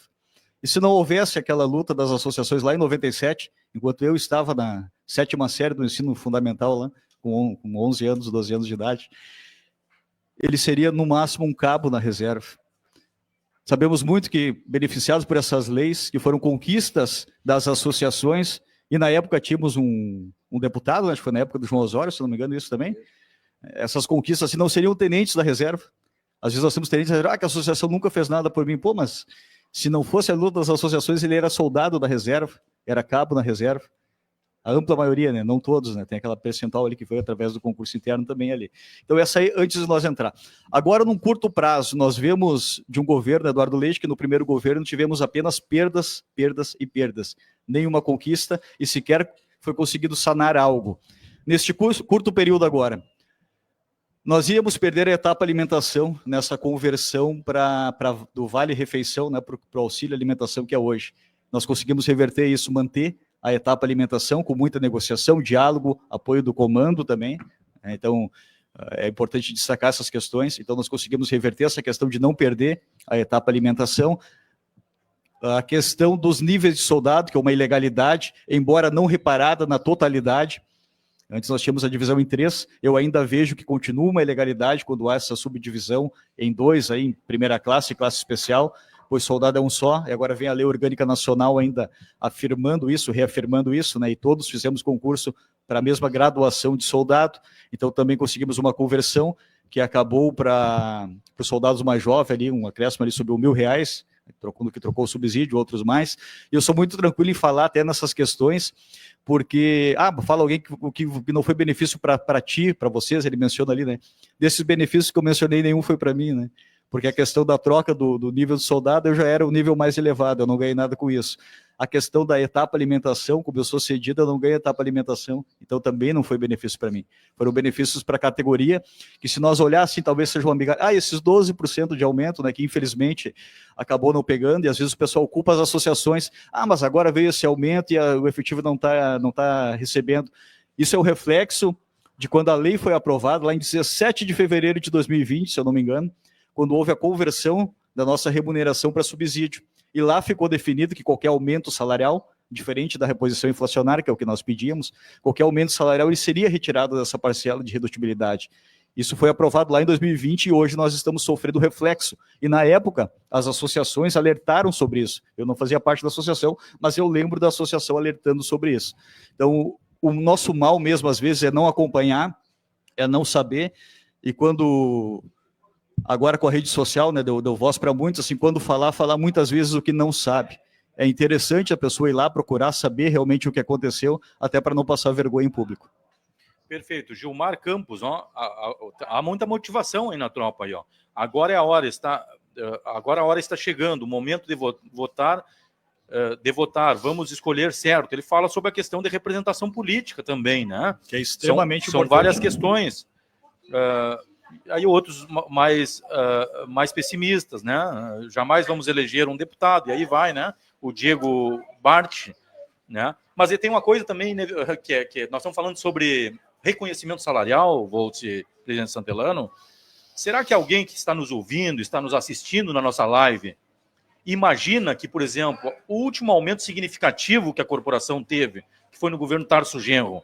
E se não houvesse aquela luta das associações lá em 97, enquanto eu estava na 7ª série do ensino fundamental, lá, com 11 anos, 12 anos de idade, ele seria, no máximo, um cabo na reserva. Sabemos muito que, beneficiados por essas leis, que foram conquistas das associações, e na época tínhamos um deputado, acho que foi na época do João Osório, se não me engano, isso também. Essas conquistas assim, não seriam tenentes da reserva. Às vezes nós temos tenentes da reserva, que a associação nunca fez nada por mim. Pô, mas se não fosse a luta das associações, ele era soldado da reserva, era cabo na reserva. A ampla maioria, né? Não todos, né? Tem aquela percentual ali que foi através do concurso interno também ali. Então essa aí, antes de nós entrar. Agora, num curto prazo, nós vemos de um governo, Eduardo Leite, que no primeiro governo tivemos apenas perdas, perdas e perdas. Nenhuma conquista e sequer foi conseguido sanar algo. Neste curto período agora, nós íamos perder a etapa alimentação nessa conversão do Vale Refeição, né, para o auxílio alimentação que é hoje. Nós conseguimos reverter isso, manter a etapa alimentação com muita negociação, diálogo, apoio do comando também. Então, é importante destacar essas questões. Então, nós conseguimos reverter essa questão de não perder a etapa alimentação. A questão dos níveis de soldado, que é uma ilegalidade, embora não reparada na totalidade. Antes nós tínhamos a divisão em 3, eu ainda vejo que continua uma ilegalidade quando há essa subdivisão em 2, aí, em primeira classe e classe especial, pois soldado é um só, e agora vem a Lei Orgânica Nacional ainda afirmando isso, reafirmando isso, né, e todos fizemos concurso para a mesma graduação de soldado, então também conseguimos uma conversão que acabou para os soldados mais jovens, ali, um acréscimo ali sobre R$1.000, trocou o subsídio, outros mais, e eu sou muito tranquilo em falar até nessas questões, porque, fala alguém que não foi benefício para ti, para vocês, ele menciona ali, né, desses benefícios que eu mencionei, nenhum foi para mim, né, porque a questão da troca do nível de soldado, eu já era o nível mais elevado, eu não ganhei nada com isso. A questão da etapa alimentação, como eu sou cedido, eu não ganho etapa alimentação, então também não foi benefício para mim. Foram benefícios para a categoria, que se nós olhássemos, talvez seja uma migalha. Esses 12% de aumento, né, que infelizmente acabou não pegando, e às vezes o pessoal culpa as associações, mas agora veio esse aumento e o efetivo não tá recebendo. Isso é o reflexo de quando a lei foi aprovada, lá em 17 de fevereiro de 2020, se eu não me engano, quando houve a conversão da nossa remuneração para subsídio. E lá ficou definido que qualquer aumento salarial, diferente da reposição inflacionária, que é o que nós pedíamos, qualquer aumento salarial ele seria retirado dessa parcela de redutibilidade. Isso foi aprovado lá em 2020 e hoje nós estamos sofrendo reflexo. E na época, as associações alertaram sobre isso. Eu não fazia parte da associação, mas eu lembro da associação alertando sobre isso. Então, o nosso mal mesmo, às vezes, é não acompanhar, é não saber. E quando, agora com a rede social, né, deu voz para muitos, assim, quando falar muitas vezes o que não sabe. É interessante a pessoa ir lá procurar saber realmente o que aconteceu, até para não passar vergonha em público. Perfeito. Gilmar Campos, ó, há muita motivação aí na tropa aí, ó. Agora é a hora, agora a hora está chegando, o momento de votar, vamos escolher certo. Ele fala sobre a questão de representação política também, né? Que é extremamente importante. São várias questões. Aí outros mais pessimistas, né? Jamais vamos eleger um deputado, e aí vai, né? O Diego Bart, né? Mas tem uma coisa também, né, que nós estamos falando sobre reconhecimento salarial, presidente Santelano. Será que alguém que está nos ouvindo, está nos assistindo na nossa live, imagina que, por exemplo, o último aumento significativo que a corporação teve, que foi no governo Tarso Genro,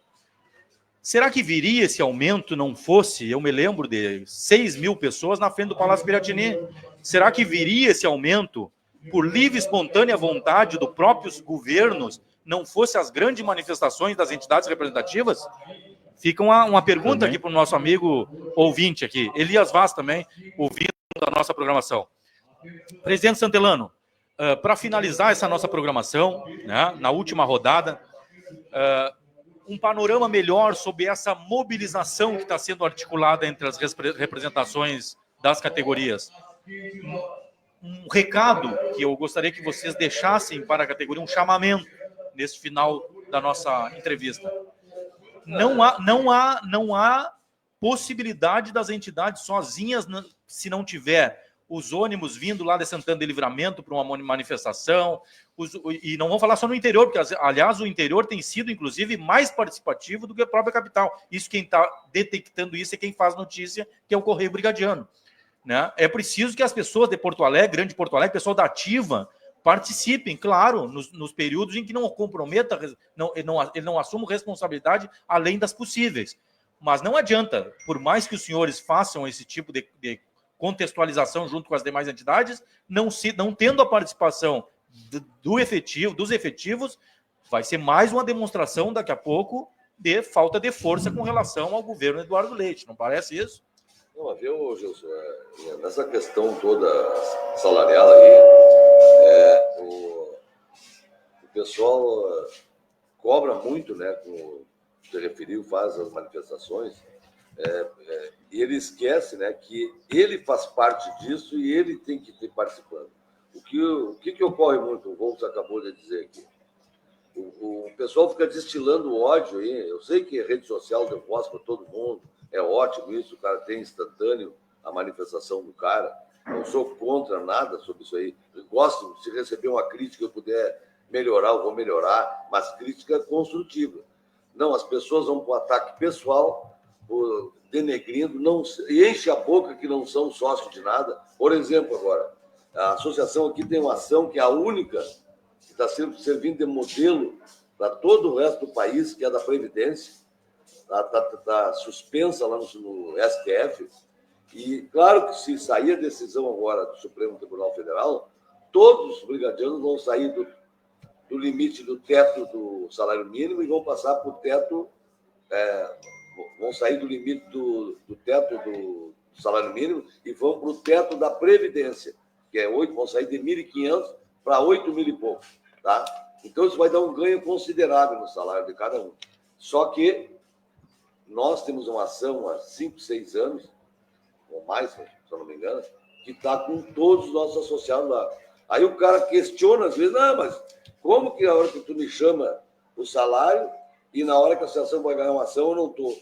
será que viria esse aumento não fosse, eu me lembro de 6 mil pessoas na frente do Palácio Piratini? Será que viria esse aumento por livre e espontânea vontade dos próprios governos, não fosse as grandes manifestações das entidades representativas? Fica uma pergunta aqui para o nosso amigo ouvinte aqui, Elias Vaz também, ouvindo a nossa programação. Presidente Santelano, para finalizar essa nossa programação, né, na última rodada, um panorama melhor sobre essa mobilização que está sendo articulada entre as representações das categorias. Um recado que eu gostaria que vocês deixassem para a categoria, um chamamento nesse final da nossa entrevista. Não há possibilidade das entidades sozinhas, se não tiver os ônibus vindo lá de Santana de Livramento para uma manifestação, e não vamos falar só no interior, porque, aliás, o interior tem sido, inclusive, mais participativo do que a própria capital. Quem está detectando isso é quem faz notícia, que é o Correio Brigadiano. Né? É preciso que as pessoas de Porto Alegre, Grande Porto Alegre, pessoal da Ativa, participem, claro, nos períodos em que não comprometa, ele não assuma responsabilidade além das possíveis. Mas não adianta, por mais que os senhores façam esse tipo de contextualização junto com as demais entidades, não tendo a participação dos efetivos, vai ser mais uma demonstração daqui a pouco de falta de força com relação ao governo Eduardo Leite. Não parece isso? Não, viu, Gilson, nessa questão toda salarial aí, o pessoal cobra muito, né, como você referiu, faz as manifestações, e ele esquece, né, que ele faz parte disso e ele tem que estar participando. O que ocorre muito, o Volks acabou de dizer aqui, o pessoal fica destilando ódio aí. Eu sei que a rede social deu voz para todo mundo, é ótimo isso, o cara tem instantâneo a manifestação do cara. Não sou contra nada sobre isso aí. Eu gosto, se receber uma crítica, eu puder melhorar, eu vou melhorar, mas crítica construtiva. Não, as pessoas vão para o ataque pessoal, denegrindo, não, enche a boca que não são sócios de nada. Por exemplo, agora, a associação aqui tem uma ação que é a única que está servindo de modelo para todo o resto do país, que é da Previdência. Está suspensa lá no STF, e claro que se sair a decisão agora do Supremo Tribunal Federal, todos os brigadianos vão sair do limite do teto do salário mínimo e vão passar para o teto, vão sair do limite do teto do salário mínimo e vão para o teto da Previdência, que é 8, vão sair de 1.500 para 8.000 e pouco, tá? Então isso vai dar um ganho considerável no salário de cada um. Só que nós temos uma ação há 5, 6 anos, ou mais, se eu não me engano, que está com todos os nossos associados lá. Aí o cara questiona às vezes, não, mas como que a hora que tu me chama o salário e na hora que a associação vai ganhar uma ação eu não estou?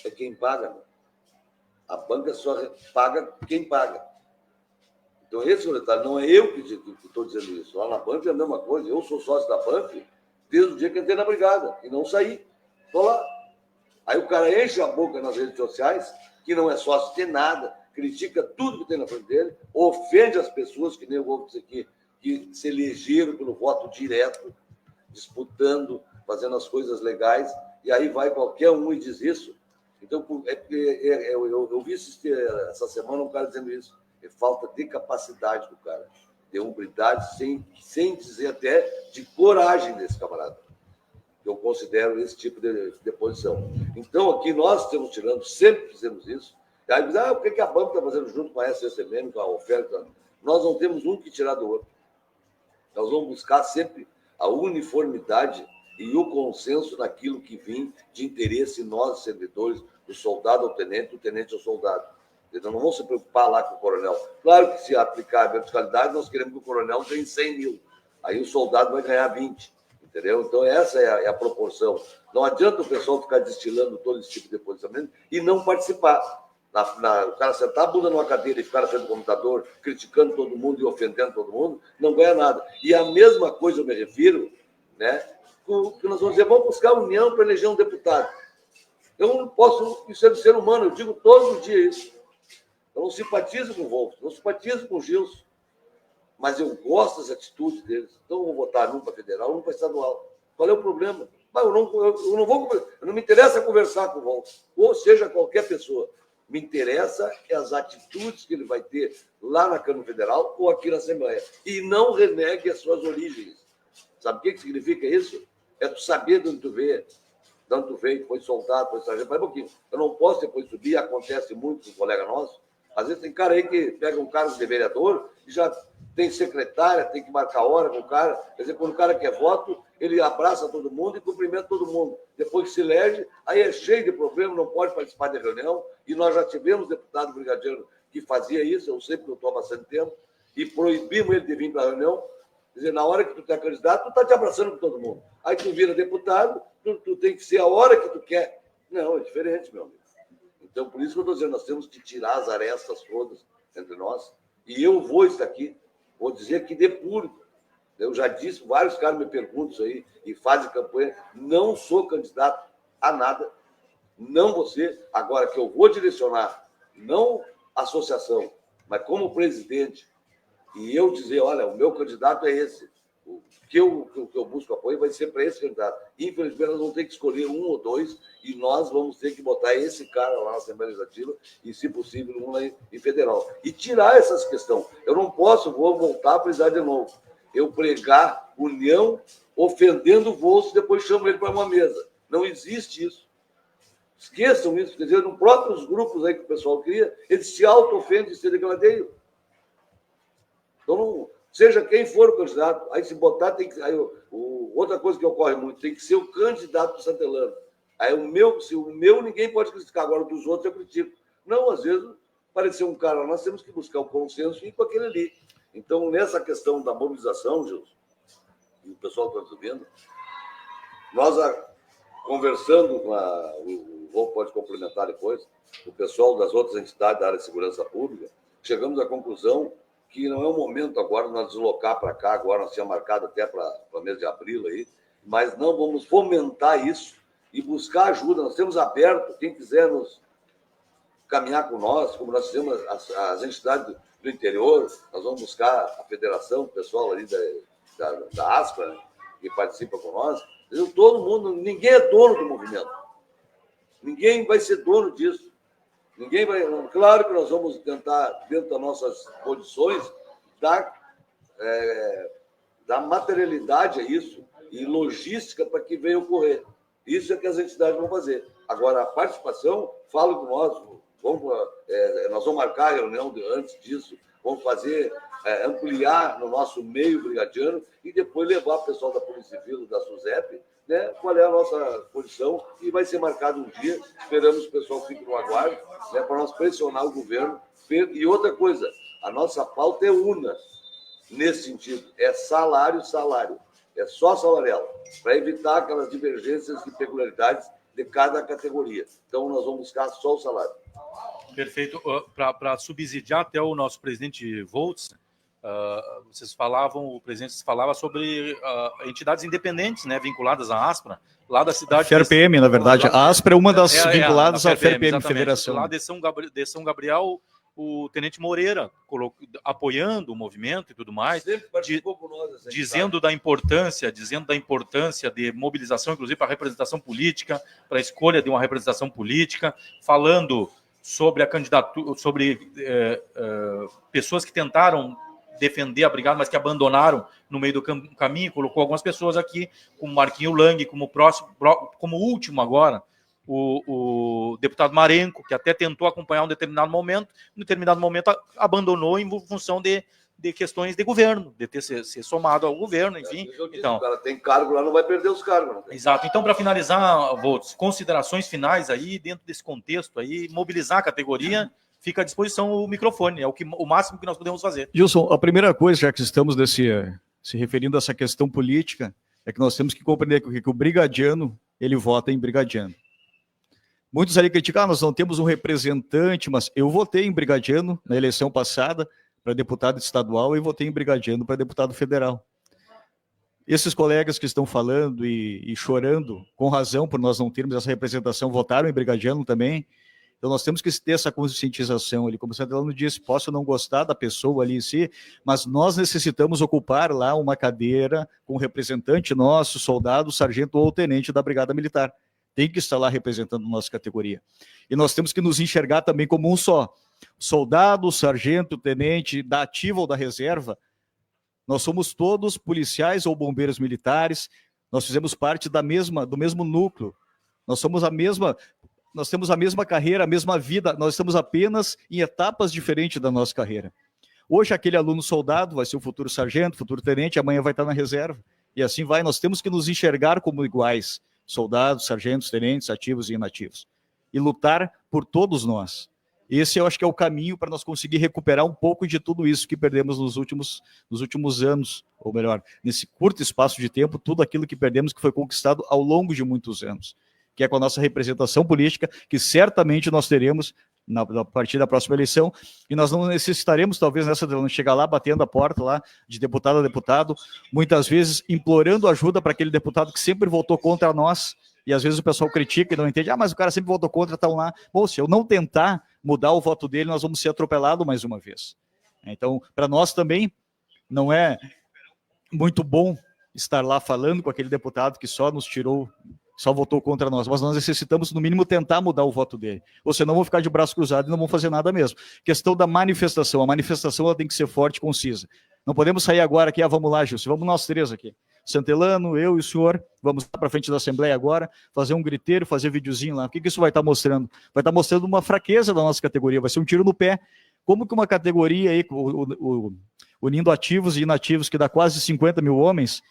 É quem paga, né? A banca só paga quem paga. Então esse é o detalhe, não é eu que estou dizendo isso. Lá na banca é a mesma coisa, eu sou sócio da banca desde o dia que entrei na brigada e não saí. Estou lá. Aí o cara enche a boca nas redes sociais, que não é sócio de nada, critica tudo que tem na frente dele, ofende as pessoas, que nem eu vou dizer aqui, que se elegeram pelo voto direto, disputando, fazendo as coisas legais, e aí vai qualquer um e diz isso. Então, eu vi essa semana um cara dizendo isso. É falta de capacidade do cara, de hombridade, sem dizer até de coragem desse camarada. Eu considero esse tipo de posição. Então, aqui nós estamos tirando, sempre fizemos isso. Aí diz, o que a banca está fazendo junto com a SSMM, com a oferta? Nós não temos um que tirar do outro. Nós vamos buscar sempre a uniformidade e o consenso naquilo que vem de interesse nós, servidores, do soldado ao tenente, do tenente ao soldado. Então, não vamos se preocupar lá com o coronel. Claro que se aplicar a verticalidade, nós queremos que o coronel tenha 100 mil. Aí o soldado vai ganhar 20. Entendeu? Então, essa é a proporção. Não adianta o pessoal ficar destilando todo esse tipo de posicionamento e não participar. O cara sentar a bunda numa cadeira e ficar na frente do computador, criticando todo mundo e ofendendo todo mundo, não ganha nada. E a mesma coisa eu me refiro, né, que nós vamos dizer, vamos buscar a união para eleger um deputado. Eu não posso, isso é do ser humano, eu digo todo dia isso. Eu não simpatizo com o Wolff, não simpatizo com o Gilson. Mas eu gosto das atitudes deles. Então, eu vou votar num para federal, um para estadual. Qual é o problema? Eu não me interessa conversar com o Wolff, ou seja, qualquer pessoa. Me interessa as atitudes que ele vai ter lá na Câmara Federal ou aqui na Assembleia. E não renegue as suas origens. Sabe o que significa isso? É tu saber de onde tu veio. De onde tu veio, foi soldado, foi sargento. Mas um pouquinho. Eu não posso depois subir, acontece muito com um colega nosso. Às vezes tem cara aí que pega um cargo de vereador e já tem secretária, tem que marcar hora com o cara. Quer dizer, quando o cara quer voto, ele abraça todo mundo e cumprimenta todo mundo. Depois que se elege, aí é cheio de problema, não pode participar de reunião. E nós já tivemos deputado brigadiano que fazia isso, eu sei porque eu estou há bastante tempo, e proibimos ele de vir para a reunião. Quer dizer, na hora que tu é candidato, tu está te abraçando com todo mundo. Aí tu vira deputado, tu tem que ser a hora que tu quer. Não, é diferente, meu amigo. Então, por isso que eu estou dizendo, nós temos que tirar as arestas todas entre nós. E eu vou estar aqui, vou dizer que de público. Eu já disse, vários caras me perguntam isso aí e fazem campanha. Não sou candidato a nada, não você. Agora que eu vou direcionar, não a associação, mas como presidente, e eu dizer, olha, o meu candidato é esse. O que eu busco apoio vai ser para esse candidato. Infelizmente, nós vamos ter que escolher um ou dois e nós vamos ter que botar esse cara lá na Assembleia Legislativa e, se possível, um lá em federal. E tirar essas questões. Eu não posso, vou voltar a precisar de novo. Eu pregar união, ofendendo o bolso, depois chamo ele para uma mesa. Não existe isso. Esqueçam isso. Quer dizer, nos próprios grupos aí que o pessoal cria, eles se auto-ofendem e se decladeiam. Então, não... Seja quem for o candidato, aí se botar, tem que. Aí, outra coisa que ocorre muito, tem que ser o candidato do santelano. Aí se o meu ninguém pode criticar, agora dos outros eu critico. Não, às vezes, parecer um cara, nós temos que buscar o consenso e ir com aquele ali. Então, nessa questão da mobilização, Gilson, e o pessoal está subindo, nós, conversando com o Wolff pode complementar depois, o pessoal das outras entidades da área de segurança pública, chegamos à conclusão que não é o momento agora de nós deslocar para cá, agora nós tínhamos marcado até para o mês de abril aí, mas não vamos fomentar isso e buscar ajuda. Nós temos aberto, quem quiser nos caminhar com nós, como nós fizemos as entidades do interior, nós vamos buscar a federação, o pessoal ali da ASPA, né, que participa com nós. Todo mundo, ninguém é dono do movimento. Ninguém vai ser dono disso. Ninguém vai. Claro que nós vamos tentar, dentro das nossas condições, dar materialidade a isso e logística para que venha ocorrer. Isso é que as entidades vão fazer. Agora, a participação, falo com nós, nós vamos marcar a reunião antes disso, vamos fazer, ampliar no nosso meio brigadiano e depois levar o pessoal da Polícia Civil, da SUSEP, né, qual é a nossa posição, e vai ser marcado um dia, esperamos que o pessoal fique no aguardo, né, para nós pressionar o governo. E outra coisa, a nossa pauta é una, nesse sentido, é salário, é só salarial, para evitar aquelas divergências e peculiaridades de cada categoria. Então, nós vamos buscar só o salário. Perfeito. Para subsidiar até o nosso presidente Voltz, o presidente falava sobre entidades independentes, né, vinculadas à ASPRA, lá da cidade... FERPM, na verdade. A ASPRA é uma das vinculadas à FERPM, exatamente. Federação. Lá de São Gabriel o Tenente Moreira apoiando o movimento e tudo mais, Sempre participou com nós, dizendo da importância de mobilização, inclusive para a representação política, para a escolha de uma representação política, falando sobre a candidatura, sobre pessoas que tentaram defender a brigada, mas que abandonaram no meio do caminho, colocou algumas pessoas aqui, como Marquinho Lang, como último agora, o deputado Marenco, que até tentou acompanhar em determinado momento abandonou em função de questões de governo, de ter ser somado ao governo, enfim. Então, o cara tem cargo lá, não vai perder os cargos. Exato. Então, para finalizar, Volts, considerações finais aí, dentro desse contexto aí, mobilizar a categoria, fica à disposição o microfone, é o máximo que nós podemos fazer. Gilson, a primeira coisa, já que estamos se referindo a essa questão política, é que nós temos que compreender que o brigadiano, ele vota em brigadiano. Muitos ali criticam, nós não temos um representante, mas eu votei em brigadiano na eleição passada para deputado estadual e votei em brigadiano para deputado federal. Esses colegas que estão falando e chorando, com razão, por nós não termos essa representação, votaram em brigadiano também. Então nós temos que ter essa conscientização ali, como o Santelano disse, posso não gostar da pessoa ali em si, mas nós necessitamos ocupar lá uma cadeira com um representante nosso, soldado, sargento ou tenente da Brigada Militar. Tem que estar lá representando a nossa categoria. E nós temos que nos enxergar também como um só. Soldado, sargento, tenente, da ativa ou da reserva, nós somos todos policiais ou bombeiros militares, nós fizemos parte do mesmo núcleo, nós temos a mesma carreira, a mesma vida, nós estamos apenas em etapas diferentes da nossa carreira. Hoje aquele aluno soldado vai ser o futuro sargento, futuro tenente, amanhã vai estar na reserva. E assim vai, nós temos que nos enxergar como iguais, soldados, sargentos, tenentes, ativos e inativos. E lutar por todos nós. Esse eu acho que é o caminho para nós conseguir recuperar um pouco de tudo isso que perdemos nos últimos anos, ou melhor, nesse curto espaço de tempo, tudo aquilo que perdemos que foi conquistado ao longo de muitos anos, que é com a nossa representação política, que certamente nós teremos a partir da próxima eleição, e nós não necessitaremos, talvez, nessa de chegar lá, batendo a porta lá, de deputado a deputado, muitas vezes implorando ajuda para aquele deputado que sempre votou contra nós, e às vezes o pessoal critica e não entende, mas o cara sempre votou contra, estão lá. Bom, se eu não tentar mudar o voto dele, nós vamos ser atropelados mais uma vez. Então, para nós também, não é muito bom estar lá falando com aquele deputado que só nos tirou, só votou contra nós, mas nós necessitamos, no mínimo, tentar mudar o voto dele. Ou senão vão ficar de braço cruzado e não vão fazer nada mesmo. Questão da manifestação. A manifestação ela tem que ser forte e concisa. Não podemos sair agora aqui, vamos lá, Gilson, vamos nós três aqui. Santelano, eu e o senhor, vamos para frente da Assembleia agora, fazer um griteiro, fazer videozinho lá. O que isso vai estar mostrando? Vai estar mostrando uma fraqueza da nossa categoria, vai ser um tiro no pé. Como que uma categoria aí, unindo ativos e inativos, que dá quase 50 mil homens,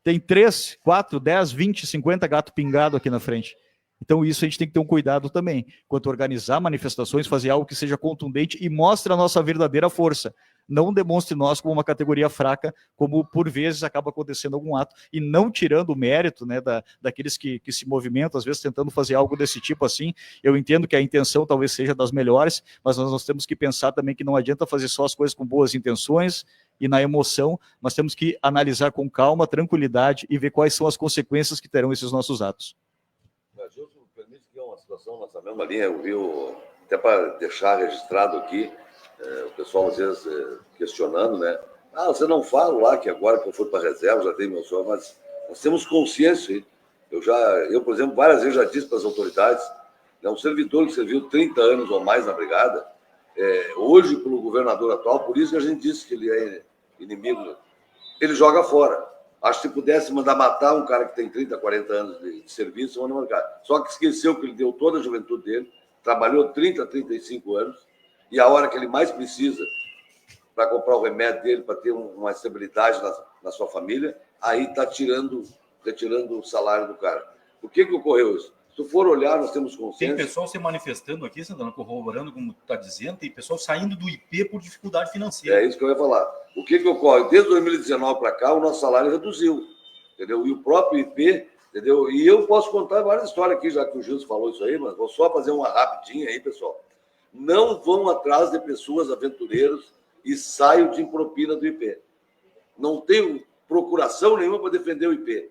tem 3, 4, 10, 20, 50 gato pingado aqui na frente. Então isso a gente tem que ter um cuidado também, quanto a organizar manifestações, fazer algo que seja contundente e mostre a nossa verdadeira força. Não demonstre nós como uma categoria fraca, como por vezes acaba acontecendo algum ato, e não tirando o mérito, né, daqueles que se movimentam, às vezes tentando fazer algo desse tipo assim. Eu entendo que a intenção talvez seja das melhores, mas nós temos que pensar também que não adianta fazer só as coisas com boas intenções e na emoção, mas temos que analisar com calma, tranquilidade e ver quais são as consequências que terão esses nossos atos. Gilson, permite que é uma situação nessa mesma linha, eu vi, até para deixar registrado aqui, o pessoal às vezes questionando, né? Você não fala lá que agora que eu fui para a reserva, já tem meu sonho, mas nós temos consciência. Eu, por exemplo, várias vezes já disse para as autoridades, um servidor que serviu 30 anos ou mais na brigada, hoje pelo governador atual, por isso que a gente disse que ele é inimigo, ele joga fora. Acho que se pudesse mandar matar um cara que tem 30, 40 anos de serviço, manda matar. Só que esqueceu que ele deu toda a juventude dele, trabalhou 30, 35 anos, e a hora que ele mais precisa para comprar o remédio dele, para ter uma estabilidade na sua família, aí está retirando o salário do cara. Por que ocorreu isso? Se tu for olhar, nós temos consciência... Tem pessoal se manifestando aqui, Santana, corroborando, como tu está dizendo, tem pessoal saindo do IP por dificuldade financeira. É isso que eu ia falar. O que ocorre? Desde 2019 para cá, o nosso salário reduziu, entendeu? E o próprio IP, entendeu? E eu posso contar várias histórias aqui, já que o Gilson falou isso aí, mas vou só fazer uma rapidinha aí, pessoal. Não vão atrás de pessoas aventureiras e saiam de propina do IP. Não tenho procuração nenhuma para defender o IP.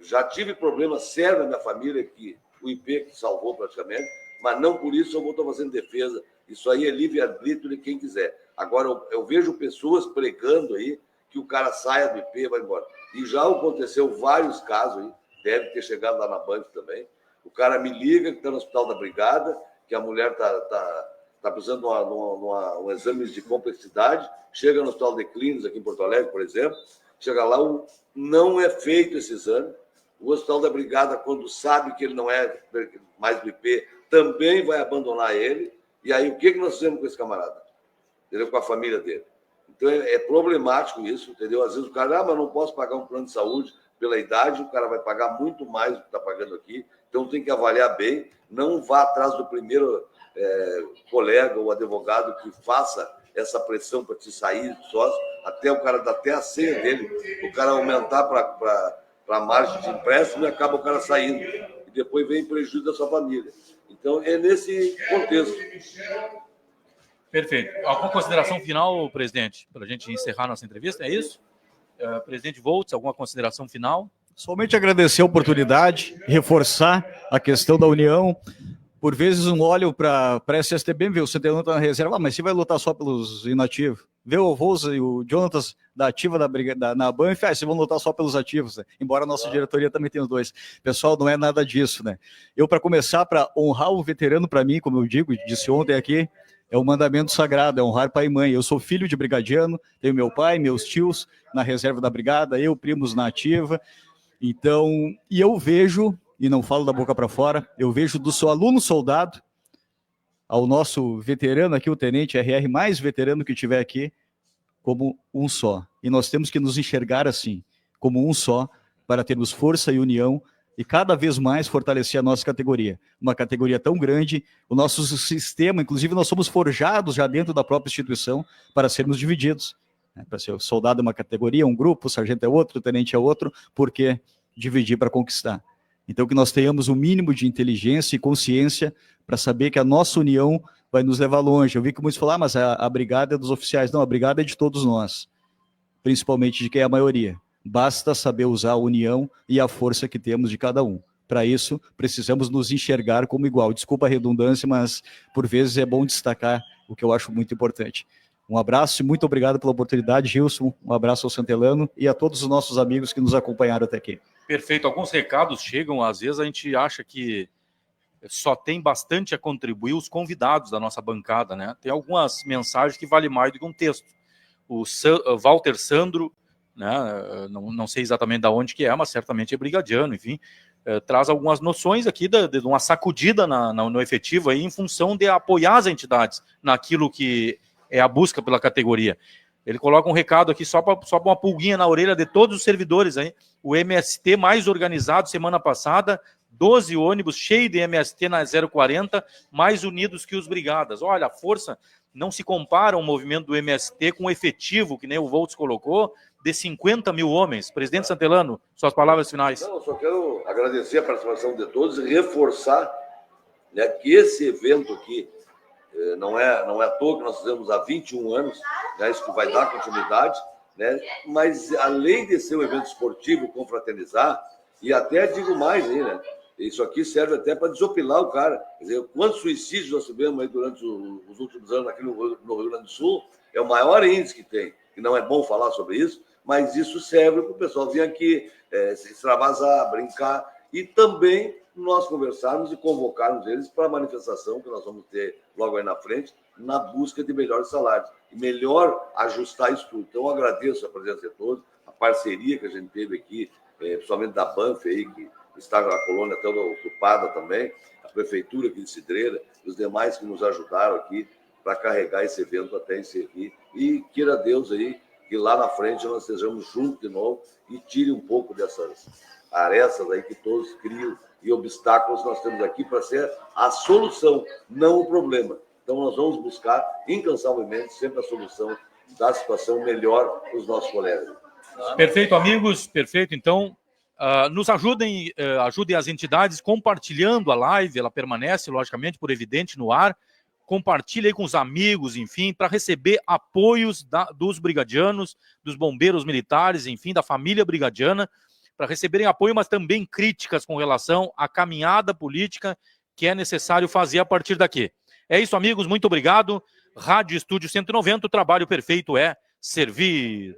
Já tive problema sério na minha família, que o IP que salvou praticamente, mas não por isso eu vou estar fazendo defesa Isso aí é livre-arbítrio de quem quiser. Agora, eu vejo pessoas pregando aí que o cara saia do IP e vai embora. E já aconteceu vários casos aí, deve ter chegado lá na Banff também. O cara me liga que está no Hospital da Brigada, que a mulher está precisando de um exame de complexidade, chega no Hospital de Clínicas, aqui em Porto Alegre, por exemplo, chega lá, não é feito esse exame. O Hospital da Brigada, quando sabe que ele não é mais do IP, também vai abandonar ele. E aí, o que nós fizemos com esse camarada? Entendeu? Com a família dele. Então, é problemático isso, entendeu? Às vezes o cara, mas não posso pagar um plano de saúde pela idade, o cara vai pagar muito mais do que está pagando aqui. Então, tem que avaliar bem. Não vá atrás do primeiro colega ou advogado que faça essa pressão para te sair sócio, até o cara dar até a senha dele, o cara aumentar para a margem de empréstimo e acaba o cara saindo. E depois vem prejuízo da sua família. Então, é nesse contexto. Perfeito. Alguma consideração final, presidente, para a gente encerrar nossa entrevista? É isso? Presidente Voltz, alguma consideração final? Somente agradecer a oportunidade, reforçar a questão da união. Por vezes um olho para a SSTB, vê o Centelano está na reserva, mas você vai lutar só pelos inativos. Vê o Rosa e o Jonatas da ativa na Banff, vocês vão lutar só pelos ativos, né? Embora a nossa diretoria também tenha os dois. Pessoal, não é nada disso, né? Eu, para começar, para honrar o veterano, para mim, como eu digo, disse ontem aqui, é um mandamento sagrado, é honrar pai e mãe. Eu sou filho de brigadiano, tenho meu pai, meus tios na reserva da brigada, eu, primos na ativa. Então, e eu vejo, e não falo da boca para fora, eu vejo do seu aluno soldado ao nosso veterano aqui, o tenente RR mais veterano que tiver aqui, como um só. E nós temos que nos enxergar assim, como um só, para termos força e união e cada vez mais fortalecer a nossa categoria. Uma categoria tão grande, o nosso sistema, inclusive nós somos forjados já dentro da própria instituição para sermos divididos. Para ser o soldado é uma categoria, um grupo, o sargento é outro, o tenente é outro, porque dividir para conquistar. Então que nós tenhamos o mínimo de inteligência e consciência para saber que a nossa união vai nos levar longe. Eu vi que muitos falaram, mas a brigada é dos oficiais. Não, a brigada é de todos nós, principalmente de quem é a maioria. Basta saber usar a união e a força que temos de cada um. Para isso, precisamos nos enxergar como igual. Desculpa a redundância, mas por vezes é bom destacar o que eu acho muito importante. Um abraço e muito obrigado pela oportunidade, Gilson. Um abraço ao Santelano e a todos os nossos amigos que nos acompanharam até aqui. Perfeito. Alguns recados chegam, às vezes a gente acha que só tem bastante a contribuir os convidados da nossa bancada, né? Tem algumas mensagens que valem mais do que um texto. O Walter Sandro, né? Não sei exatamente de onde que é, mas certamente é brigadiano, enfim, traz algumas noções aqui de uma sacudida no efetivo aí, em função de apoiar as entidades naquilo que é a busca pela categoria. Ele coloca um recado aqui só para uma pulguinha na orelha de todos os servidores aí. O MST mais organizado semana passada, 12 ônibus cheios de MST na 040, mais unidos que os brigadas. Olha, a força não se compara ao movimento do MST com o efetivo, que nem o Voltz colocou, de 50 mil homens. Presidente Santelano, suas palavras finais. Não, eu só quero agradecer a participação de todos e reforçar, né, que esse evento aqui não é à toa que nós fizemos há 21 anos, né, isso que vai dar continuidade, né, mas além de ser um evento esportivo, confraternizar, e até digo mais aí, né, isso aqui serve até para desopilar o cara. Quer dizer, quantos suicídios nós tivemos aí durante os últimos anos aqui no Rio Grande do Sul, é o maior índice que tem, que não é bom falar sobre isso, mas isso serve para o pessoal vir aqui, se extravasar, brincar, e também nós conversarmos e convocarmos eles para a manifestação que nós vamos ter logo aí na frente, na busca de melhores salários, e melhor ajustar isso tudo. Então, eu agradeço a presença de todos, a parceria que a gente teve aqui, principalmente da Banff aí, que está na colônia toda ocupada também, a prefeitura aqui de Cidreira, os demais que nos ajudaram aqui para carregar esse evento até encerrar. E queira Deus aí que lá na frente nós estejamos juntos de novo e tire um pouco dessas arestas aí que todos criam e obstáculos que nós temos aqui para ser a solução, não o problema. Então nós vamos buscar incansavelmente sempre a solução da situação melhor para os nossos colegas. Perfeito, amigos, perfeito. Então, nos ajudem as entidades compartilhando a live, ela permanece, logicamente, por evidente, no ar. Compartilhe aí com os amigos, enfim, para receber apoios dos brigadianos, dos bombeiros militares, enfim, da família brigadiana, para receberem apoio, mas também críticas com relação à caminhada política que é necessário fazer a partir daqui. É isso, amigos, muito obrigado. Rádio Estúdio 190, o trabalho perfeito é servir.